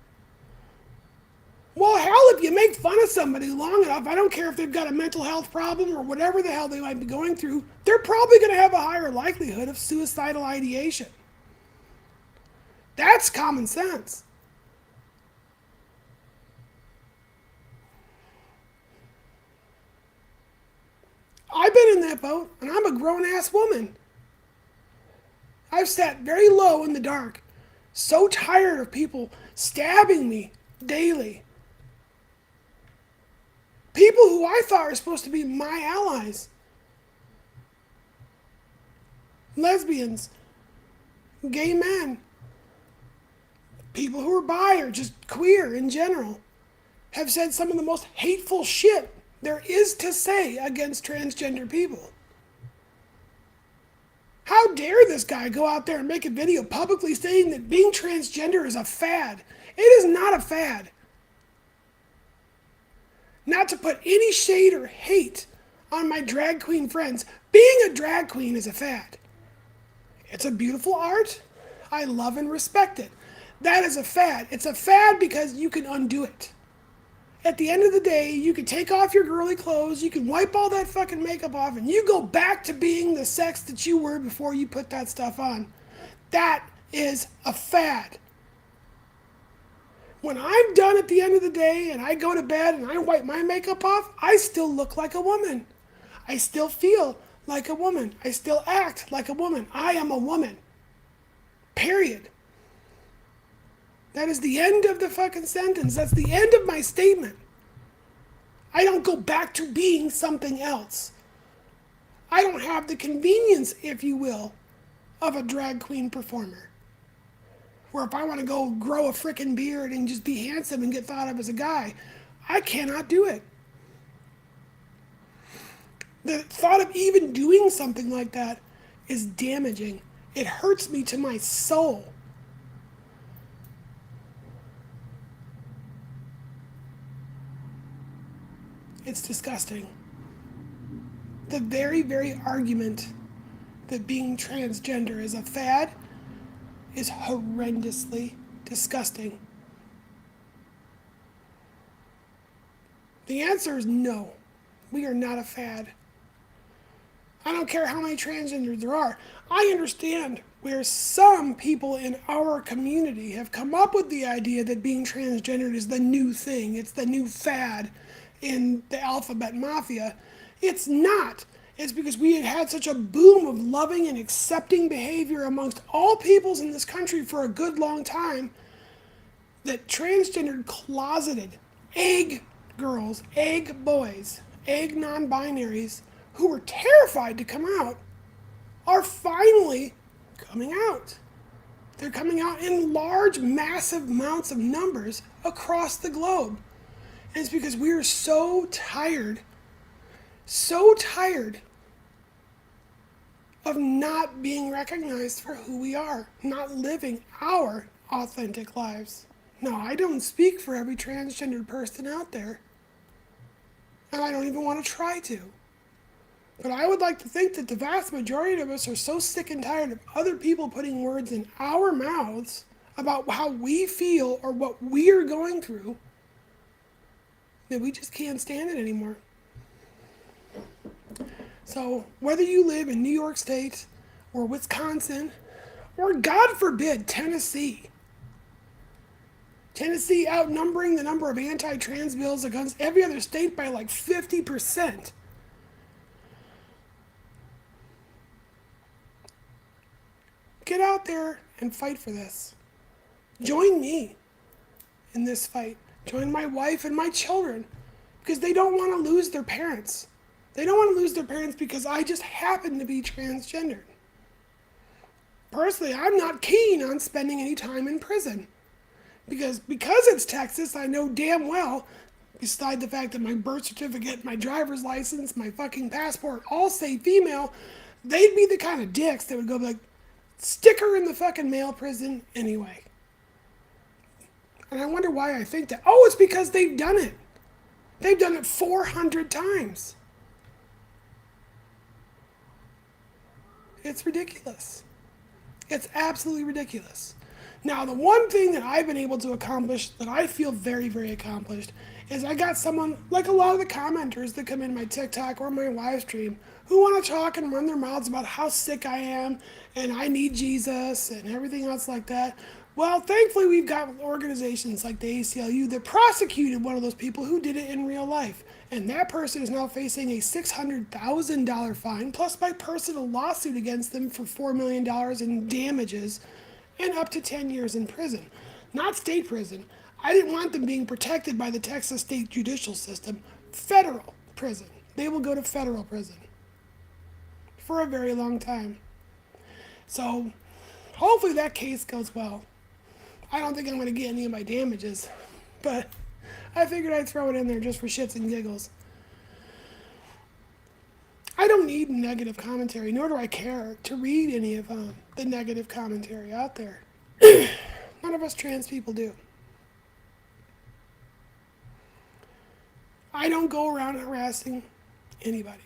Well, hell, if you make fun of somebody long enough, I don't care if they've got a mental health problem or whatever the hell they might be going through, they're probably going to have a higher likelihood of suicidal ideation. That's common sense. I've been in that boat, and I'm a grown-ass woman. I've sat very low in the dark, so tired of people stabbing me daily. People who I thought were supposed to be my allies. Lesbians, gay men, people who are bi or just queer in general, have said some of the most hateful shit there is to say against transgender people. How dare this guy go out there and make a video publicly saying that being transgender is a fad? It is not a fad. Not to put any shade or hate on my drag queen friends, being a drag queen is a fad. It's a beautiful art. I love and respect it. That is a fad. It's a fad because you can undo it. At the end of the day, you can take off your girly clothes, you can wipe all that fucking makeup off, and you go back to being the sex that you were before you put that stuff on. That is a fad. When I'm done at the end of the day and I go to bed and I wipe my makeup off, I still look like a woman. I still feel like a woman. I still act like a woman. I am a woman. Period. That is the end of the fucking sentence. That's the end of my statement. I don't go back to being something else. I don't have the convenience, if you will, of a drag queen performer. Where if I want to go grow a frickin' beard and just be handsome and get thought of as a guy, I cannot do it. The thought of even doing something like that is damaging. It hurts me to my soul. It's disgusting. The very, very argument that being transgender is a fad is horrendously disgusting. The answer is no. We are not a fad. I don't care how many transgenders there are. I understand where some people in our community have come up with the idea that being transgendered is the new thing. It's the new fad in the alphabet mafia. It's not. It's because we had had such a boom of loving and accepting behavior amongst all peoples in this country for a good long time that transgendered, closeted, egg girls, egg boys, egg non-binaries who were terrified to come out are finally coming out. They're coming out in large, massive amounts of numbers across the globe. And it's because we're so tired of not being recognized for who we are, not living our authentic lives. No, I don't speak for every transgendered person out there. And I don't even want to try to. But I would like to think that the vast majority of us are so sick and tired of other people putting words in our mouths about how we feel or what we're going through that we just can't stand it anymore. So whether you live in New York State or Wisconsin or, God forbid, Tennessee outnumbering the number of anti-trans bills against every other state by like 50%. Get out there and fight for this. Join me in this fight. Join my wife and my children because they don't want to lose their parents. They don't want to lose their parents because I just happen to be transgendered. Personally, I'm not keen on spending any time in prison. Because it's Texas, I know damn well, beside the fact that my birth certificate, my driver's license, my fucking passport all say female, they'd be the kind of dicks that would go like, stick her in the fucking male prison anyway. And I wonder why I think that. Oh, it's because they've done it. They've done it 400 times. It's ridiculous. It's absolutely ridiculous. Now, the one thing that I've been able to accomplish that I feel very, very accomplished is I got someone, like a lot of the commenters that come in my TikTok or my live stream, who want to talk and run their mouths about how sick I am and I need Jesus and everything else like that. Well, thankfully, we've got organizations like the ACLU that prosecuted one of those people who did it in real life. And that person is now facing a $600,000 fine, plus my personal lawsuit against them for $4 million in damages and up to 10 years in prison. Not state prison. I didn't want them being protected by the Texas state judicial system. Federal prison. They will go to federal prison for a very long time. So hopefully that case goes well. I don't think I'm going to get any of my damages, but I figured I'd throw it in there just for shits and giggles. I don't need negative commentary, nor do I care to read any of the negative commentary out there. None of us trans people do. I don't go around harassing anybody.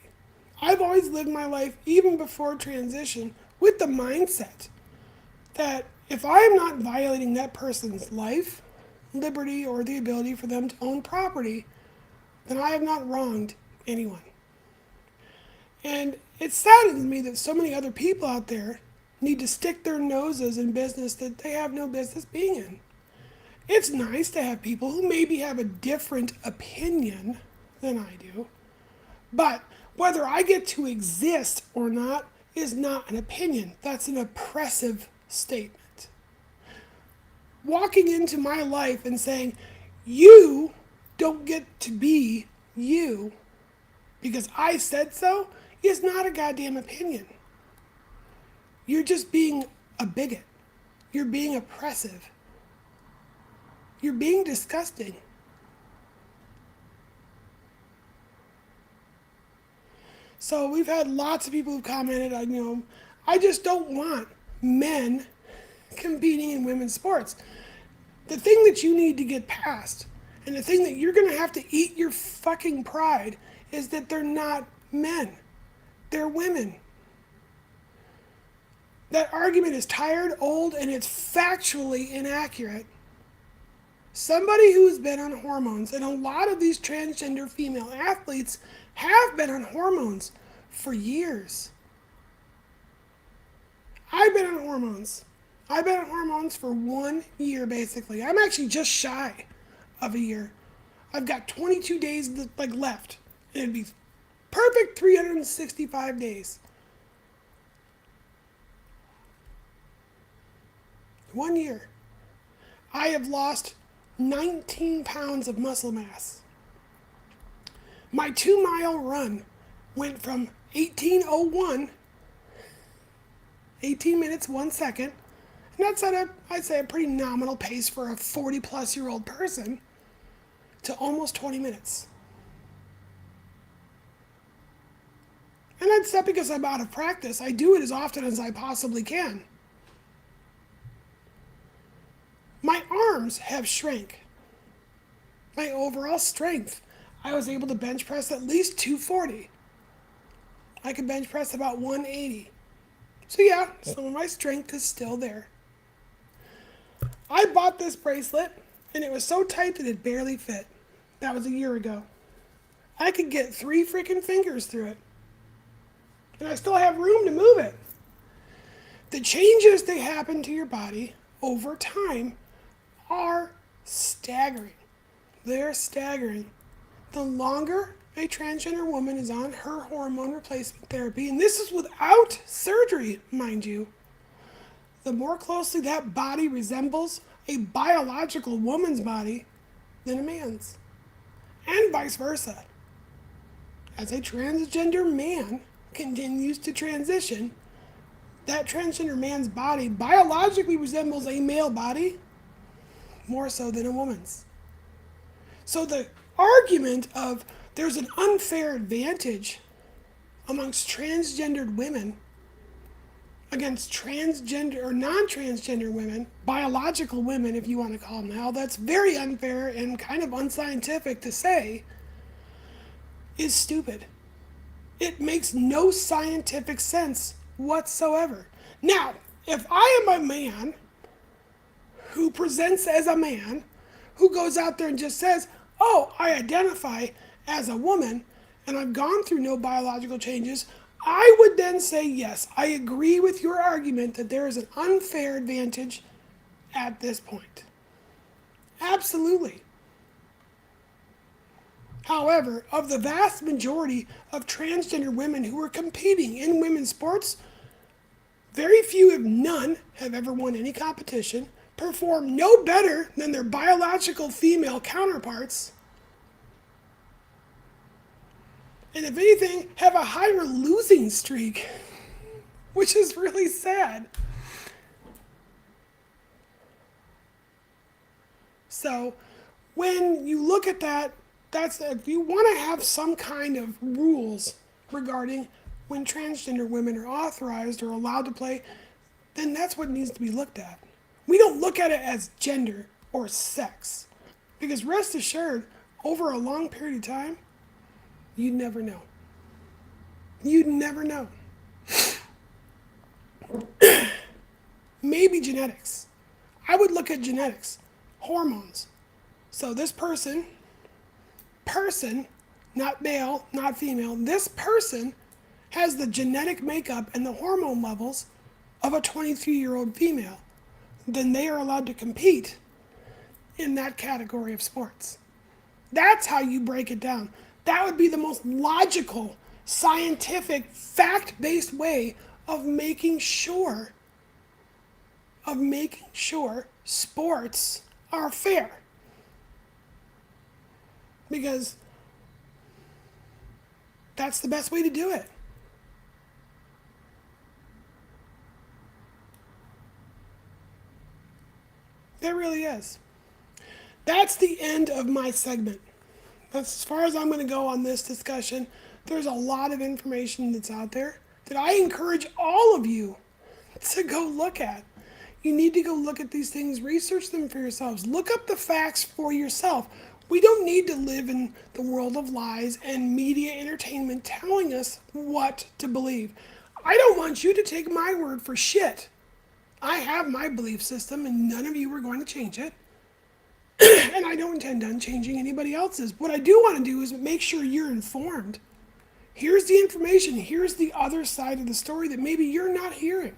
I've always lived my life, even before transition, with the mindset that if I am not violating that person's life, liberty, or the ability for them to own property, then I have not wronged anyone. And it saddens me that so many other people out there need to stick their noses in business that they have no business being in. It's nice to have people who maybe have a different opinion than I do, but whether I get to exist or not is not an opinion. That's an oppressive statement. Walking into my life and saying, you don't get to be you because I said so, is not a goddamn opinion. You're just being a bigot. You're being oppressive. You're being disgusting. So we've had lots of people who've commented, I just don't want men competing in women's sports. The thing that you need to get past, and the thing that you're going to have to eat your fucking pride, is that they're not men. They're women. That argument is tired, old, and it's factually inaccurate. Somebody who's been on hormones, and a lot of these transgender female athletes have been on hormones for years. I've been on hormones. I've been on hormones for 1 year, basically. I'm actually just shy of a year. I've got 22 days left. And it'd be perfect 365 days. 1 year. I have lost 19 pounds of muscle mass. My 2-mile run went from 18:01, 18 minutes, 1 second, and that's at I'd say a pretty nominal pace for a 40-plus-year-old person, to almost 20 minutes. And that's not because I'm out of practice. I do it as often as I possibly can. My arms have shrank. My overall strength, I was able to bench press at least 240. I could bench press about 180. So yeah, some of my strength is still there. I bought this bracelet, and it was so tight that it barely fit. That was a year ago. I could get 3 freaking fingers through it. And I still have room to move it. The changes that happen to your body over time are staggering. They're staggering. The longer a transgender woman is on her hormone replacement therapy, and this is without surgery, mind you, the more closely that body resembles a biological woman's body than a man's. And vice versa. As a transgender man continues to transition, that transgender man's body biologically resembles a male body more so than a woman's. So the argument of there's an unfair advantage amongst transgendered women against transgender or non-transgender women, biological women if you want to call them now, that's very unfair and kind of unscientific to say, is stupid. It makes no scientific sense whatsoever. Now, if I am a man who presents as a man, who goes out there and just says, oh, I identify as a woman, and I've gone through no biological changes, I would then say, yes, I agree with your argument that there is an unfair advantage at this point. Absolutely. However, of the vast majority of transgender women who are competing in women's sports, very few, if none, have ever won any competition, perform no better than their biological female counterparts, and if anything, have a higher losing streak, which is really sad. So when you look at that, that's if you want to have some kind of rules regarding when transgender women are authorized or allowed to play, then that's what needs to be looked at. We don't look at it as gender or sex, because rest assured, over a long period of time, you'd never know. You'd never know. Maybe genetics. I would look at genetics, hormones. So this person, not male, not female, this person has the genetic makeup and the hormone levels of a 23-year-old female. Then they are allowed to compete in that category of sports. That's how you break it down. That would be the most logical, scientific, fact-based way of making sure sports are fair. Because that's the best way to do it. It really is. That's the end of my segment. That's as far as I'm going to go on this discussion. There's a lot of information that's out there that I encourage all of you to go look at. You need to go look at these things, research them for yourselves. Look up the facts for yourself. We don't need to live in the world of lies and media entertainment telling us what to believe. I don't want you to take my word for shit. I have my belief system, and none of you are going to change it. And I don't intend on changing anybody else's. What I do want to do is make sure you're informed. Here's the information. Here's the other side of the story that maybe you're not hearing.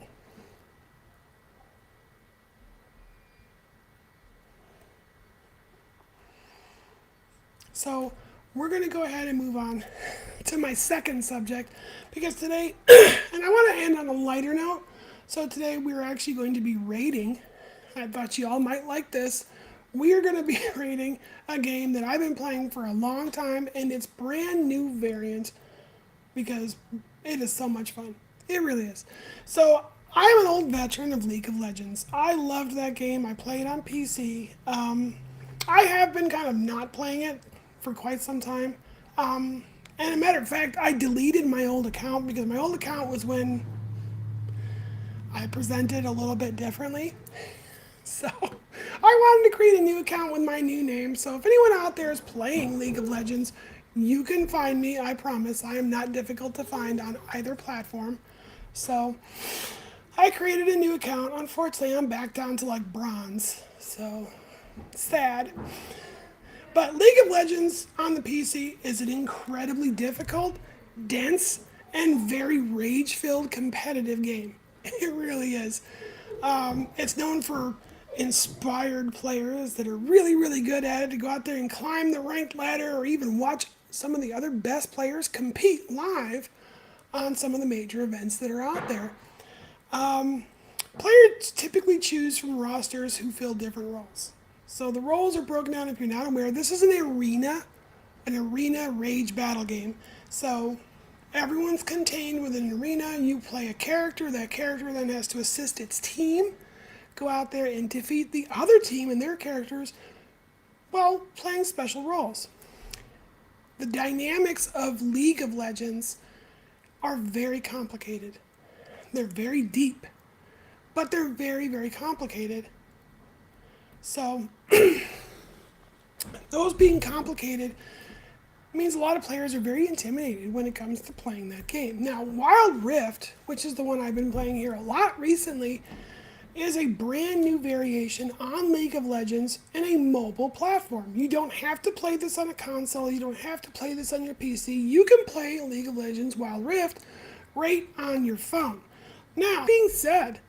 So we're going to go ahead and move on to my second subject because today, and I want to end on a lighter note. So today we're actually going to be rating. I thought you all might like this. We are going to be rating a game that I've been playing for a long time and its brand new variant because it is so much fun. It really is. So I am an old veteran of League of Legends. I loved that game. I played on PC. I have been kind of not playing it for quite some time. And as a matter of fact, I deleted my old account because my old account was when I presented a little bit differently. So I wanted to create a new account with my new name. So if anyone out there is playing League of Legends, you can find me. I promise I am not difficult to find on either platform. So I created a new account. Unfortunately, I'm back down to like bronze. So sad. But League of Legends on the PC is an incredibly difficult, dense, and very rage-filled competitive game. It really is. It's known for inspired players that are really, really good at it to go out there and climb the ranked ladder or even watch some of the other best players compete live on some of the major events that are out there. Players typically choose from rosters who fill different roles. So the roles are broken down if you're not aware. This is an arena rage battle game. So everyone's contained within an arena. You play a character. That character then has to assist its team, go out there and defeat the other team and their characters while playing special roles. The dynamics of League of Legends are very complicated. They're very deep, but they're very, very complicated. So those being complicated means a lot of players are very intimidated when it comes to playing that game. Now, Wild Rift, which is the one I've been playing here a lot recently, is a brand new variation on League of Legends in a mobile platform. You don't have to play this on a console. You don't have to play this on your PC. You can play League of Legends Wild Rift right on your phone. Now, being said,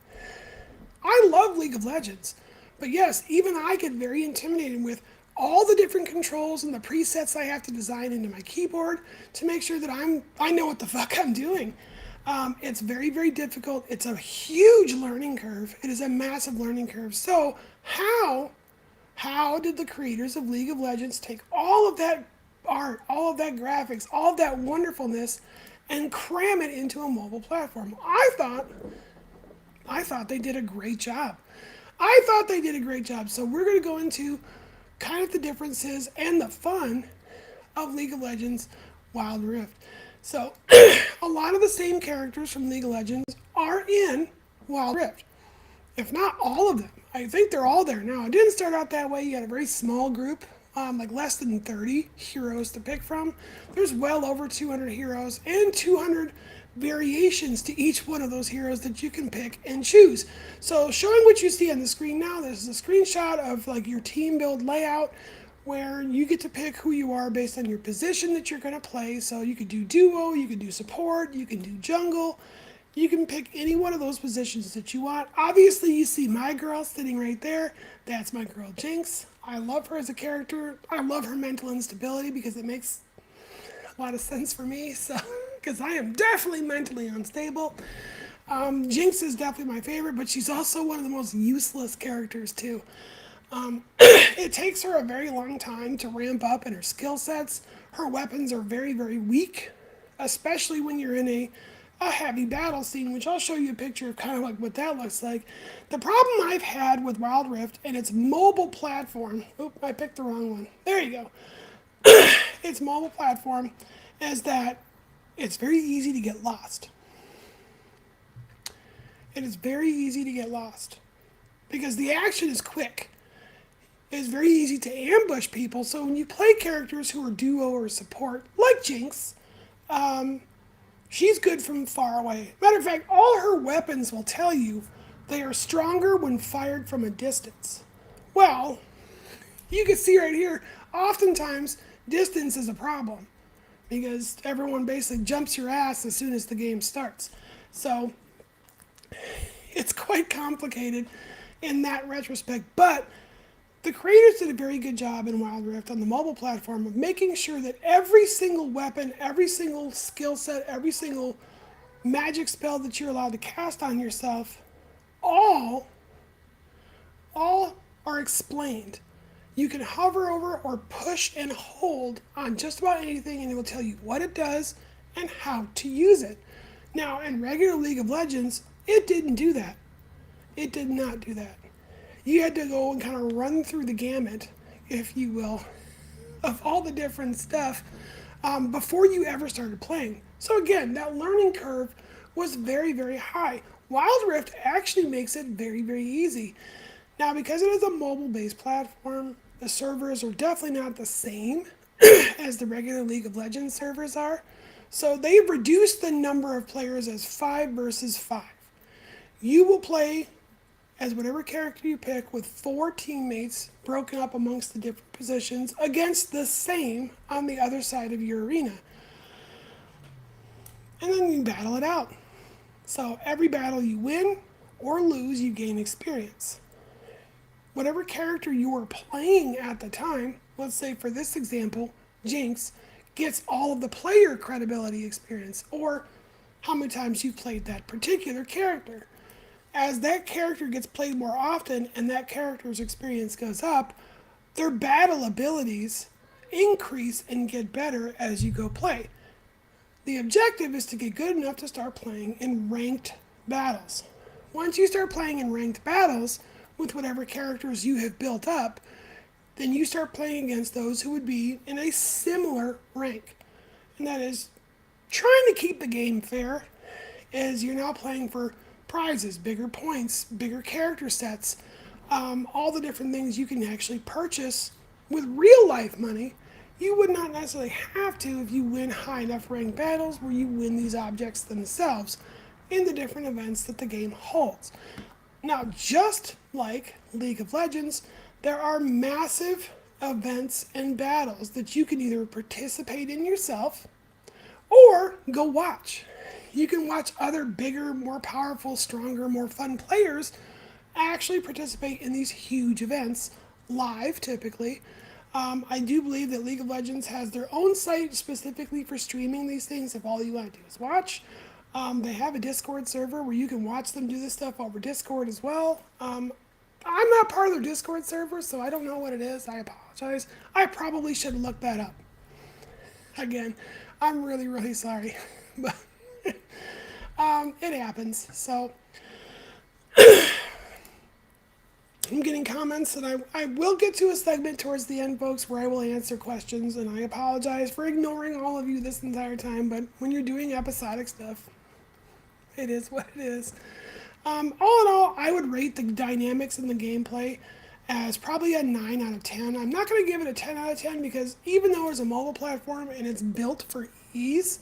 I love League of Legends. But yes, even I get very intimidated with all the different controls and the presets I have to design into my keyboard to make sure that I know what the fuck I'm doing. It's very, very difficult. It's a huge learning curve. It is a massive learning curve. So how did the creators of League of Legends take all of that art, all of that graphics, all of that wonderfulness and cram it into a mobile platform? I thought they did a great job. So we're going to go into kind of the differences and the fun of League of Legends Wild Rift. So a lot of the same characters from League of Legends are in Wild Rift. If not all of them. I think they're all there now. It didn't start out that way. You had a very small group, like less than 30 heroes to pick from. There's well over 200 heroes and 200 variations to each one of those heroes that you can pick and choose. So showing what you see on the screen now, this is a screenshot of like your team build layout where you get to pick who you are based on your position that you're going to play. So you could do duo, you could do support, you can do jungle. You can pick any one of those positions that you want. Obviously, you see my girl sitting right there. That's my girl Jynx. I love her as a character. I love her mental instability because it makes a lot of sense for me. So, because I am definitely mentally unstable. Jynx is definitely my favorite, but she's also one of the most useless characters too. It takes her a very long time to ramp up in her skill sets. Her weapons are very, very weak, especially when you're in a heavy battle scene, which I'll show you a picture of kind of like what that looks like. The problem I've had with Wild Rift and its mobile platform, I picked the wrong one. There you go. Its mobile platform is that it's very easy to get lost. It is very easy to get lost because the action is quick. It's very easy to ambush people. So when you play characters who are duo or support, like Jynx, she's good from far away. Matter of fact, all her weapons will tell you they are stronger when fired from a distance. Well, you can see right here, oftentimes distance is a problem because everyone basically jumps your ass as soon as the game starts. So it's quite complicated in that retrospect, but The creators did a very good job in Wild Rift on the mobile platform of making sure that every single weapon, every single skill set, every single magic spell that you're allowed to cast on yourself, all are explained. You can hover over or push and hold on just about anything and it will tell you what it does and how to use it. Now, in regular League of Legends, it didn't do that. It did not do that. You had to go and kind of run through the gamut, if you will, of all the different stuff before you ever started playing. So again, that learning curve was very, very high. Wild Rift actually makes it very, very easy. Now, because it is a mobile-based platform, the servers are definitely not the same as the regular League of Legends servers are. So they've reduced the number of players as 5 versus 5. You will play as whatever character you pick with 4 teammates broken up amongst the different positions against the same on the other side of your arena. And then you battle it out. So every battle you win or lose, you gain experience. Whatever character you are playing at the time, let's say for this example, Jynx, gets all of the player credibility experience, or how many times you've played that particular character. As that character gets played more often and that character's experience goes up, their battle abilities increase and get better as you go play. The objective is to get good enough to start playing in ranked battles. Once you start playing in ranked battles with whatever characters you have built up, then you start playing against those who would be in a similar rank. And that is trying to keep the game fair, as you're now playing for prizes, bigger points, bigger character sets, all the different things you can actually purchase with real life money. You would not necessarily have to if you win high enough ranked battles where you win these objects themselves in the different events that the game holds. Now, just like League of Legends, there are massive events and battles that you can either participate in yourself or go watch. You can watch other bigger, more powerful, stronger, more fun players actually participate in these huge events live, typically. I do believe that League of Legends has their own site specifically for streaming these things if all you want to do is watch. They have a Discord server where you can watch them do this stuff over Discord as well. I'm not part of their Discord server, so I don't know what it is. I apologize. I probably should look that up. Again, I'm really, really sorry. But it happens. So I'm getting comments, and I will get to a segment towards the end, folks, where I will answer questions, and I apologize for ignoring all of you this entire time, but when you're doing episodic stuff, it is what it is. All in all, I would rate the dynamics in the gameplay as probably a 9 out of 10. I'm not going to give it a 10 out of 10 because even though it's a mobile platform and it's built for ease,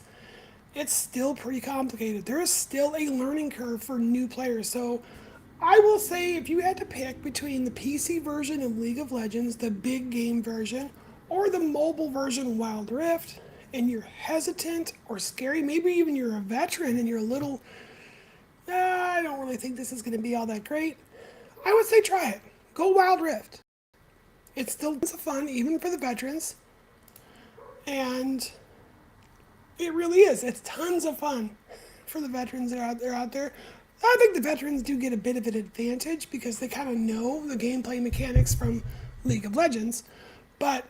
it's still pretty complicated. There is still a learning curve for new players. So I will say if you had to pick between the PC version of League of Legends, the big game version, or the mobile version of Wild Rift, and you're hesitant or scary, maybe even you're a veteran and you're a little, I don't really think this is going to be all that great, I would say try it. Go Wild Rift. It's still tons of fun, even for the veterans. And it really is. It's tons of fun for the veterans that are out there. I think the veterans do get a bit of an advantage because they kind of know the gameplay mechanics from League of Legends. But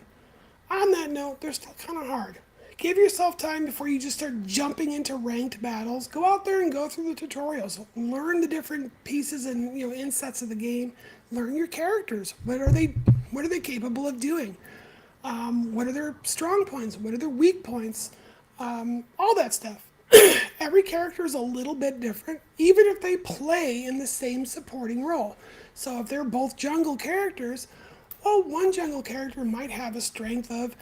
on that note, they're still kind of hard. Give yourself time before you just start jumping into ranked battles. Go out there and go through the tutorials. Learn the different pieces and insets of the game. Learn your characters. What are they capable of doing? What are their strong points? What are their weak points? All that stuff. Every character is a little bit different, even if they play in the same supporting role. So if they're both jungle characters, well, one jungle character might have a strength of,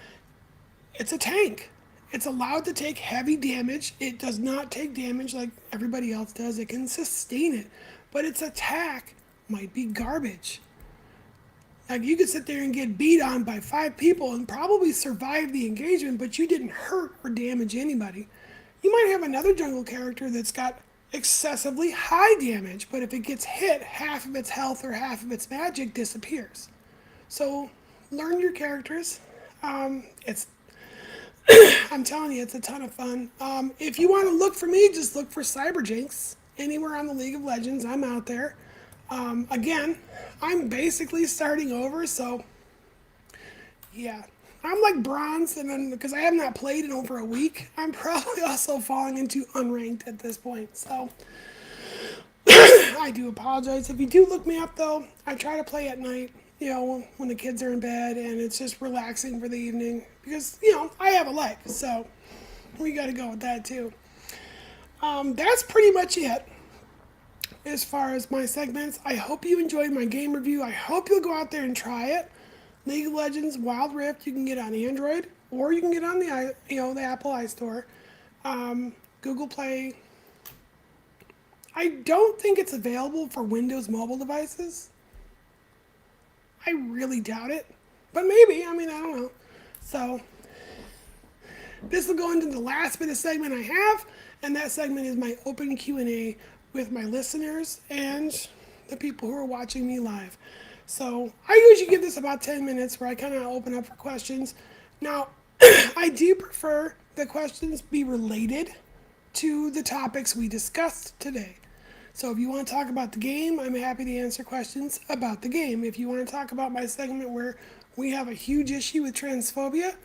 it's a tank. It's allowed to take heavy damage. It does not take damage like everybody else does. It can sustain it, but its attack might be garbage. Like you could sit there and get beat on by 5 people and probably survive the engagement, but you didn't hurt or damage anybody. You might have another jungle character that's got excessively high damage, but if it gets hit, half of its health or half of its magic disappears. So learn your characters. It's I'm telling you, it's a ton of fun. If you want to look for me, just look for Jynx. Anywhere on the League of Legends, I'm out there. Again, I'm basically starting over, so yeah. I'm like bronze, and then because I have not played in over a week, I'm probably also falling into unranked at this point. So I do apologize. If you do look me up, though, I try to play at night, when the kids are in bed, and it's just relaxing for the evening because, I have a life, so we got to go with that, too. That's pretty much it as far as my segments. I hope you enjoyed my game review. I hope you'll go out there and try it. League of Legends Wild Rift, you can get on Android, or you can get on the Apple iStore, Google Play. I don't think it's available for Windows mobile devices. I really doubt it, but maybe. I don't know. So this will go into the last bit of segment I have, and that segment is my open Q&A with my listeners and the people who are watching me live. So I usually give this about 10 minutes where I kind of open up for questions. Now, I do prefer the questions be related to the topics we discussed today. So if you want to talk about the game, I'm happy to answer questions about the game. If you want to talk about my segment where we have a huge issue with transphobia,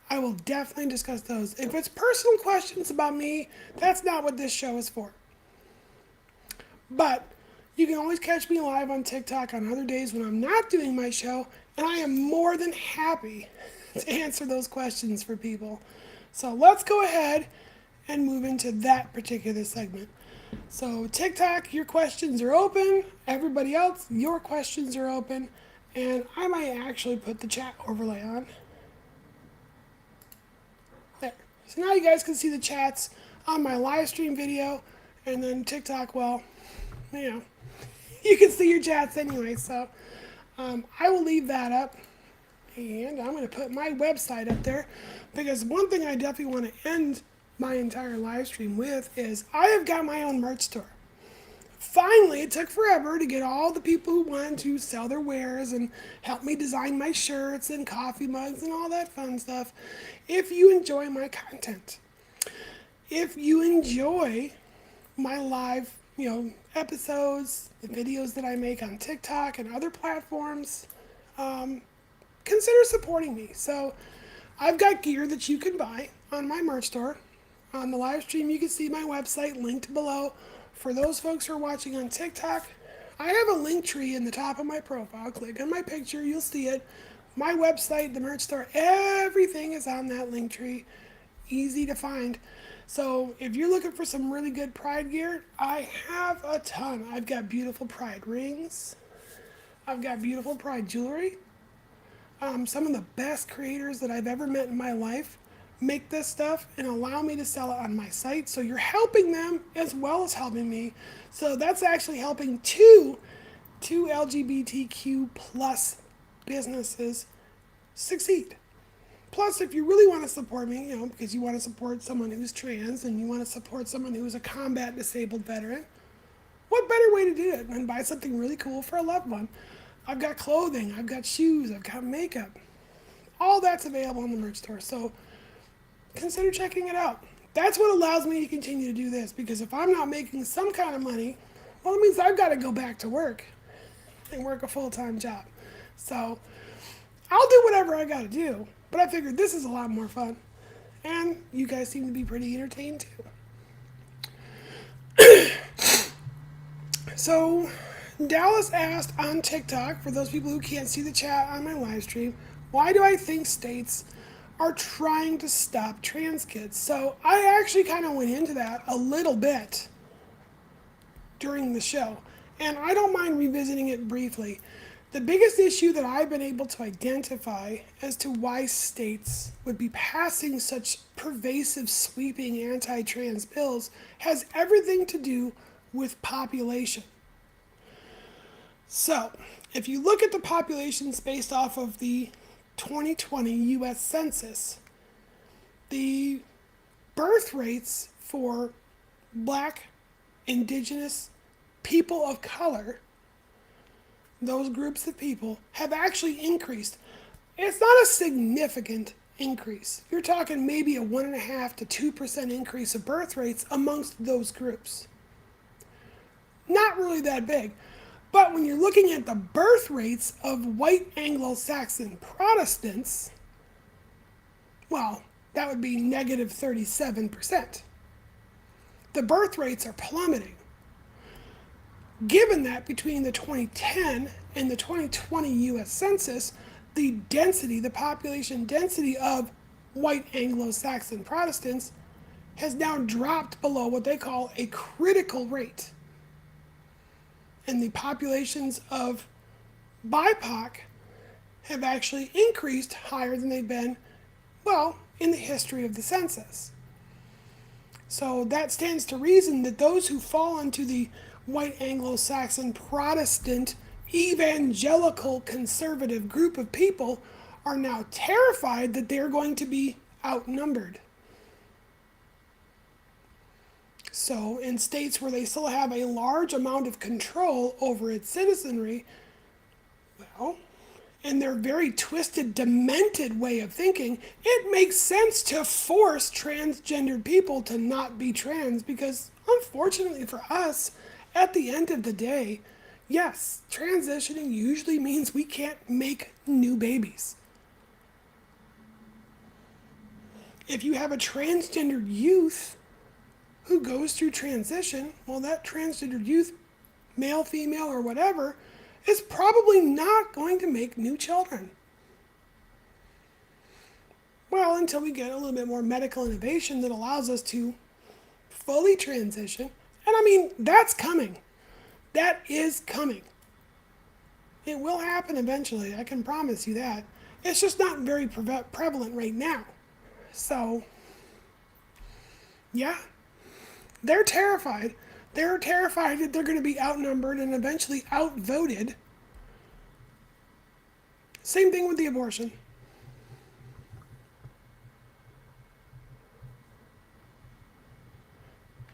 I will definitely discuss those. If it's personal questions about me, that's not what this show is for. But you can always catch me live on TikTok on other days when I'm not doing my show, and I am more than happy to answer those questions for people. So let's go ahead and move into that particular segment. So TikTok, your questions are open. Everybody else, your questions are open. And I might actually put the chat overlay on. There. So now you guys can see the chats on my live stream video. And then TikTok, well, you can see your chats anyway. So I will leave that up. And I'm going to put my website up there. Because one thing I definitely want to end my entire live stream with is I have got my own merch store. Finally, it took forever to get all the people who wanted to sell their wares and help me design my shirts and coffee mugs and all that fun stuff. If you enjoy my content, if you enjoy my live, episodes, the videos that I make on TikTok and other platforms, consider supporting me. So I've got gear that you can buy on my merch store. On the live stream, you can see my website linked below. For those folks who are watching on TikTok, I have a link tree in the top of my profile. Click on my picture, you'll see it. My website, the merch store, everything is on that link tree. Easy to find. So if you're looking for some really good Pride gear, I have a ton. I've got beautiful Pride rings. I've got beautiful Pride jewelry. Some of the best creators that I've ever met in my life make this stuff and allow me to sell it on my site. So you're helping them as well as helping me. So that's actually helping two LGBTQ plus businesses succeed. Plus, if you really want to support me, because you want to support someone who's trans and you want to support someone who's a combat disabled veteran, what better way to do it than buy something really cool for a loved one? I've got clothing, I've got shoes, I've got makeup. All that's available in the merch store. So consider checking it out. That's what allows me to continue to do this, because if I'm not making some kind of money, well, it means I've got to go back to work and work a full-time job. So I'll do whatever I got to do, but I figured this is a lot more fun. And you guys seem to be pretty entertained too. So Dallas asked on TikTok, for those people who can't see the chat on my live stream, why do I think states are trying to stop trans kids? So I actually kind of went into that a little bit during the show, and I don't mind revisiting it briefly. The biggest issue that I've been able to identify as to why states would be passing such pervasive, sweeping anti-trans bills has everything to do with population. So, if you look at the populations based off of the 2020 U.S. Census, the birth rates for Black, Indigenous, people of color those groups of people have actually increased. It's not a significant increase. You're talking maybe a 1.5% to 2% increase of birth rates amongst those groups. Not really that big. But when you're looking at the birth rates of white Anglo-Saxon Protestants, well, that would be negative 37%. The birth rates are plummeting. Given that between the 2010 and the 2020 US Census, the density, the population density of white Anglo-Saxon Protestants has now dropped below what they call a critical rate. And the populations of BIPOC have actually increased higher than they've been, well, in the history of the census. So that stands to reason that those who fall into the white Anglo-Saxon Protestant evangelical conservative group of people are now terrified that they're going to be outnumbered. So in states where they still have a large amount of control over its citizenry, well, in their very twisted, demented way of thinking, it makes sense to force transgendered people to not be trans because, unfortunately for us, at the end of the day, yes, transitioning usually means we can't make new babies. If you have a transgendered youth who goes through transition, well, that transgendered youth, male, female, or whatever, is probably not going to make new children. Well, until we get a little bit more medical innovation that allows us to fully transition. And I mean, that's coming. That is coming. It will happen eventually, I can promise you that. It's just not very prevalent right now. So, yeah. They're terrified. They're terrified that they're going to be outnumbered and eventually outvoted. Same thing with the abortion.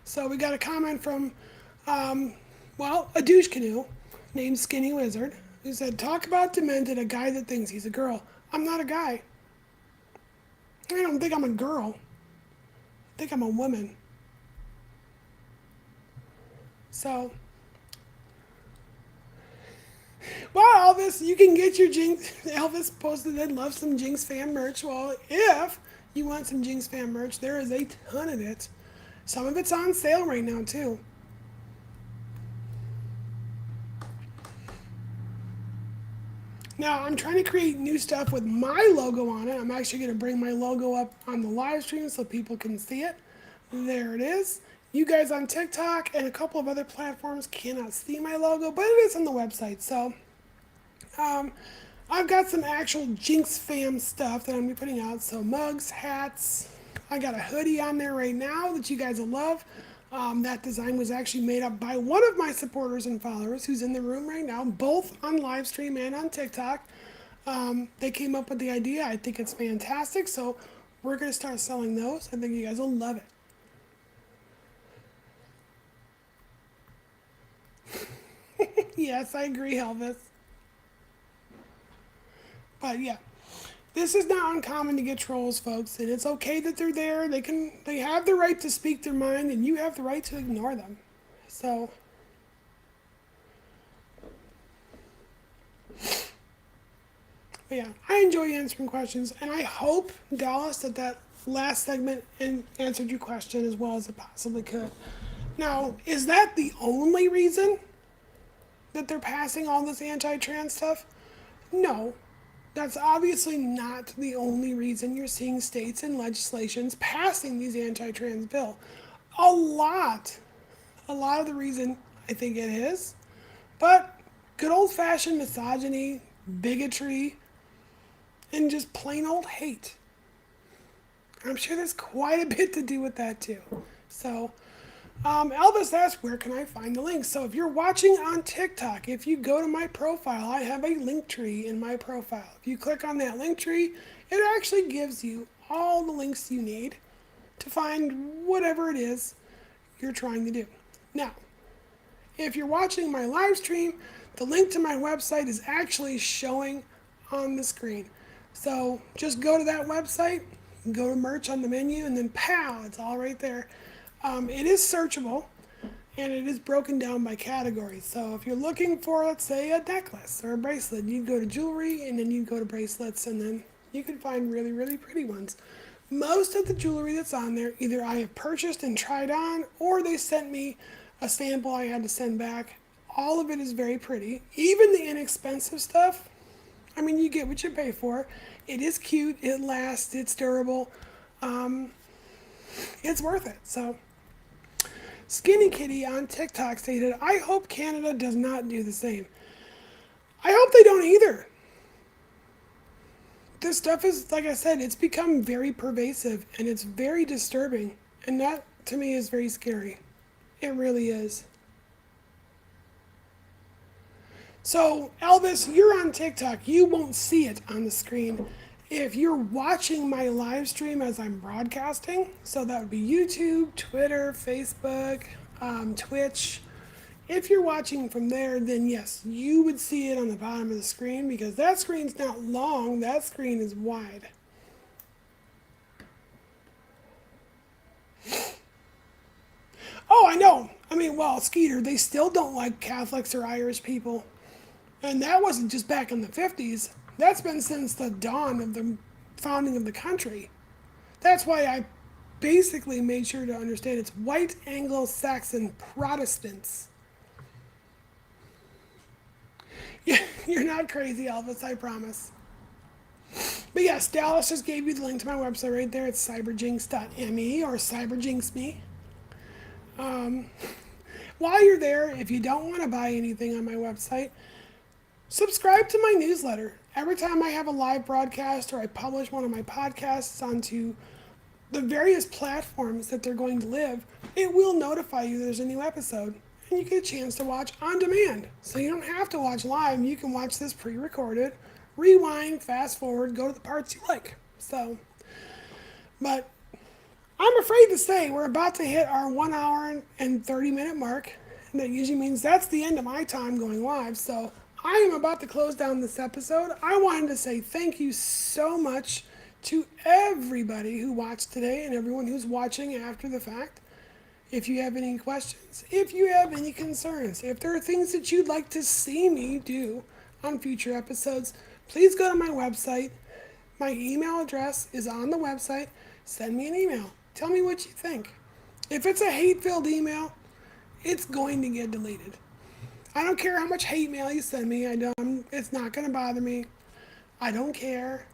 So we got a comment from, a douche canoe named Skinny Wizard, who said, talk about demented, a guy that thinks he's a girl. I'm not a guy. I don't think I'm a girl. I think I'm a woman. So, well, Elvis, you can get your Jynx. Elvis posted they'd love some Jynx fan merch. Well, if you want some Jynx fan merch, there is a ton of it. Some of it's on sale right now, too. Now, I'm trying to create new stuff with my logo on it. I'm actually going to bring my logo up on the live stream so people can see it. There it is. You guys on TikTok and a couple of other platforms cannot see my logo, but it is on the website. So I've got some actual Jynx fam stuff that I'm going to be putting out. So mugs, hats. I got a hoodie on there right now that you guys will love. That design was actually made up by one of my supporters and followers who's in the room right now, both on live stream and on TikTok. They came up with the idea. I think it's fantastic. So we're going to start selling those. I think you guys will love it. Yes, I agree, Elvis. But yeah, this is not uncommon to get trolls, folks, and it's okay that they're there. They have the right to speak their mind, and you have the right to ignore them. So, but yeah, I enjoy answering questions, and I hope, Dallas, that last segment answered your question as well as it possibly could. Now, is that the only reason that they're passing all this anti-trans stuff? No, that's obviously not the only reason you're seeing states and legislations passing these anti-trans bill. A lot of the reason I think it is, but good old-fashioned misogyny, bigotry, and just plain old hate. I'm sure there's quite a bit to do with that too. So, Elvis asked, where can I find the links? So if you're watching on TikTok, if you go to my profile, I have a link tree in my profile. If you click on that link tree, it actually gives you all the links you need to find whatever it is you're trying to do. Now, if you're watching my live stream, The link to my website is actually showing on the screen. So just go to that website, go to merch on the menu, and then pow, it's all right there. It is searchable, and it is broken down by categories. So if you're looking for, let's say, a necklace or a bracelet, you'd go to jewelry, and then you'd go to bracelets, and then you can find really, really pretty ones. Most of the jewelry that's on there, either I have purchased and tried on, or they sent me a sample I had to send back. All of it is very pretty. Even the inexpensive stuff, I mean, you get what you pay for. It is cute, it lasts, it's durable. It's worth it. So, Skinny Kitty on TikTok stated, I hope Canada does not do the same. I hope they don't either. This stuff is, like I said, it's become very pervasive and it's very disturbing. And that, to me, is very scary. It really is. So, Elvis, you're on TikTok. You won't see it on the screen. If you're watching my live stream as I'm broadcasting, so that would be YouTube, Twitter, Facebook, Twitch. If you're watching from there, then yes, you would see it on the bottom of the screen because that screen's not long, that screen is wide. Oh, I know. I mean, well, Skeeter, they still don't like Catholics or Irish people. And that wasn't just back in the 50s. That's been since the dawn of the founding of the country. That's why I basically made sure to understand it's white Anglo-Saxon Protestants. You're not crazy, Elvis, I promise. But yes, Dallas just gave you the link to my website right there. It's cyberjynx.me or cyberjynxme. While you're there, if you don't want to buy anything on my website, subscribe to my newsletter. Every time I have a live broadcast or I publish one of my podcasts onto the various platforms that they're going to live, it will notify you there's a new episode. And you get a chance to watch on demand. So you don't have to watch live. You can watch this pre-recorded, rewind, fast forward, go to the parts you like. So, but I'm afraid to say we're about to hit our 1 hour and 30-minute mark. And that usually means that's the end of my time going live. So I am about to close down this episode. I wanted to say thank you so much to everybody who watched today and everyone who's watching after the fact. If you have any questions, if you have any concerns, if there are things that you'd like to see me do on future episodes, please go to my website. My email address is on the website. Send me an email. Tell me what you think. If it's a hate-filled email, it's going to get deleted. I don't care how much hate mail you send me. It's not going to bother me. I don't care.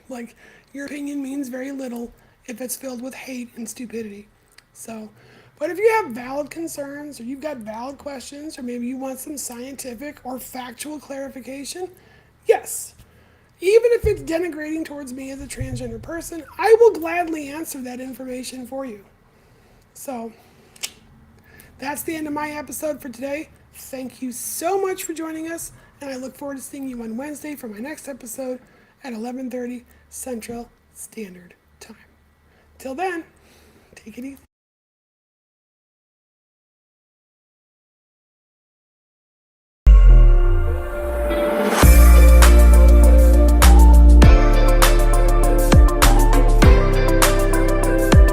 Like, your opinion means very little if it's filled with hate and stupidity. So, but if you have valid concerns or you've got valid questions or maybe you want some scientific or factual clarification, yes. Even if it's denigrating towards me as a transgender person, I will gladly answer that information for you. So, that's the end of my episode for today. Thank you so much for joining us, and I look forward to seeing you on Wednesday for my next episode at 11:30 Central Standard Time. Till then, take it easy.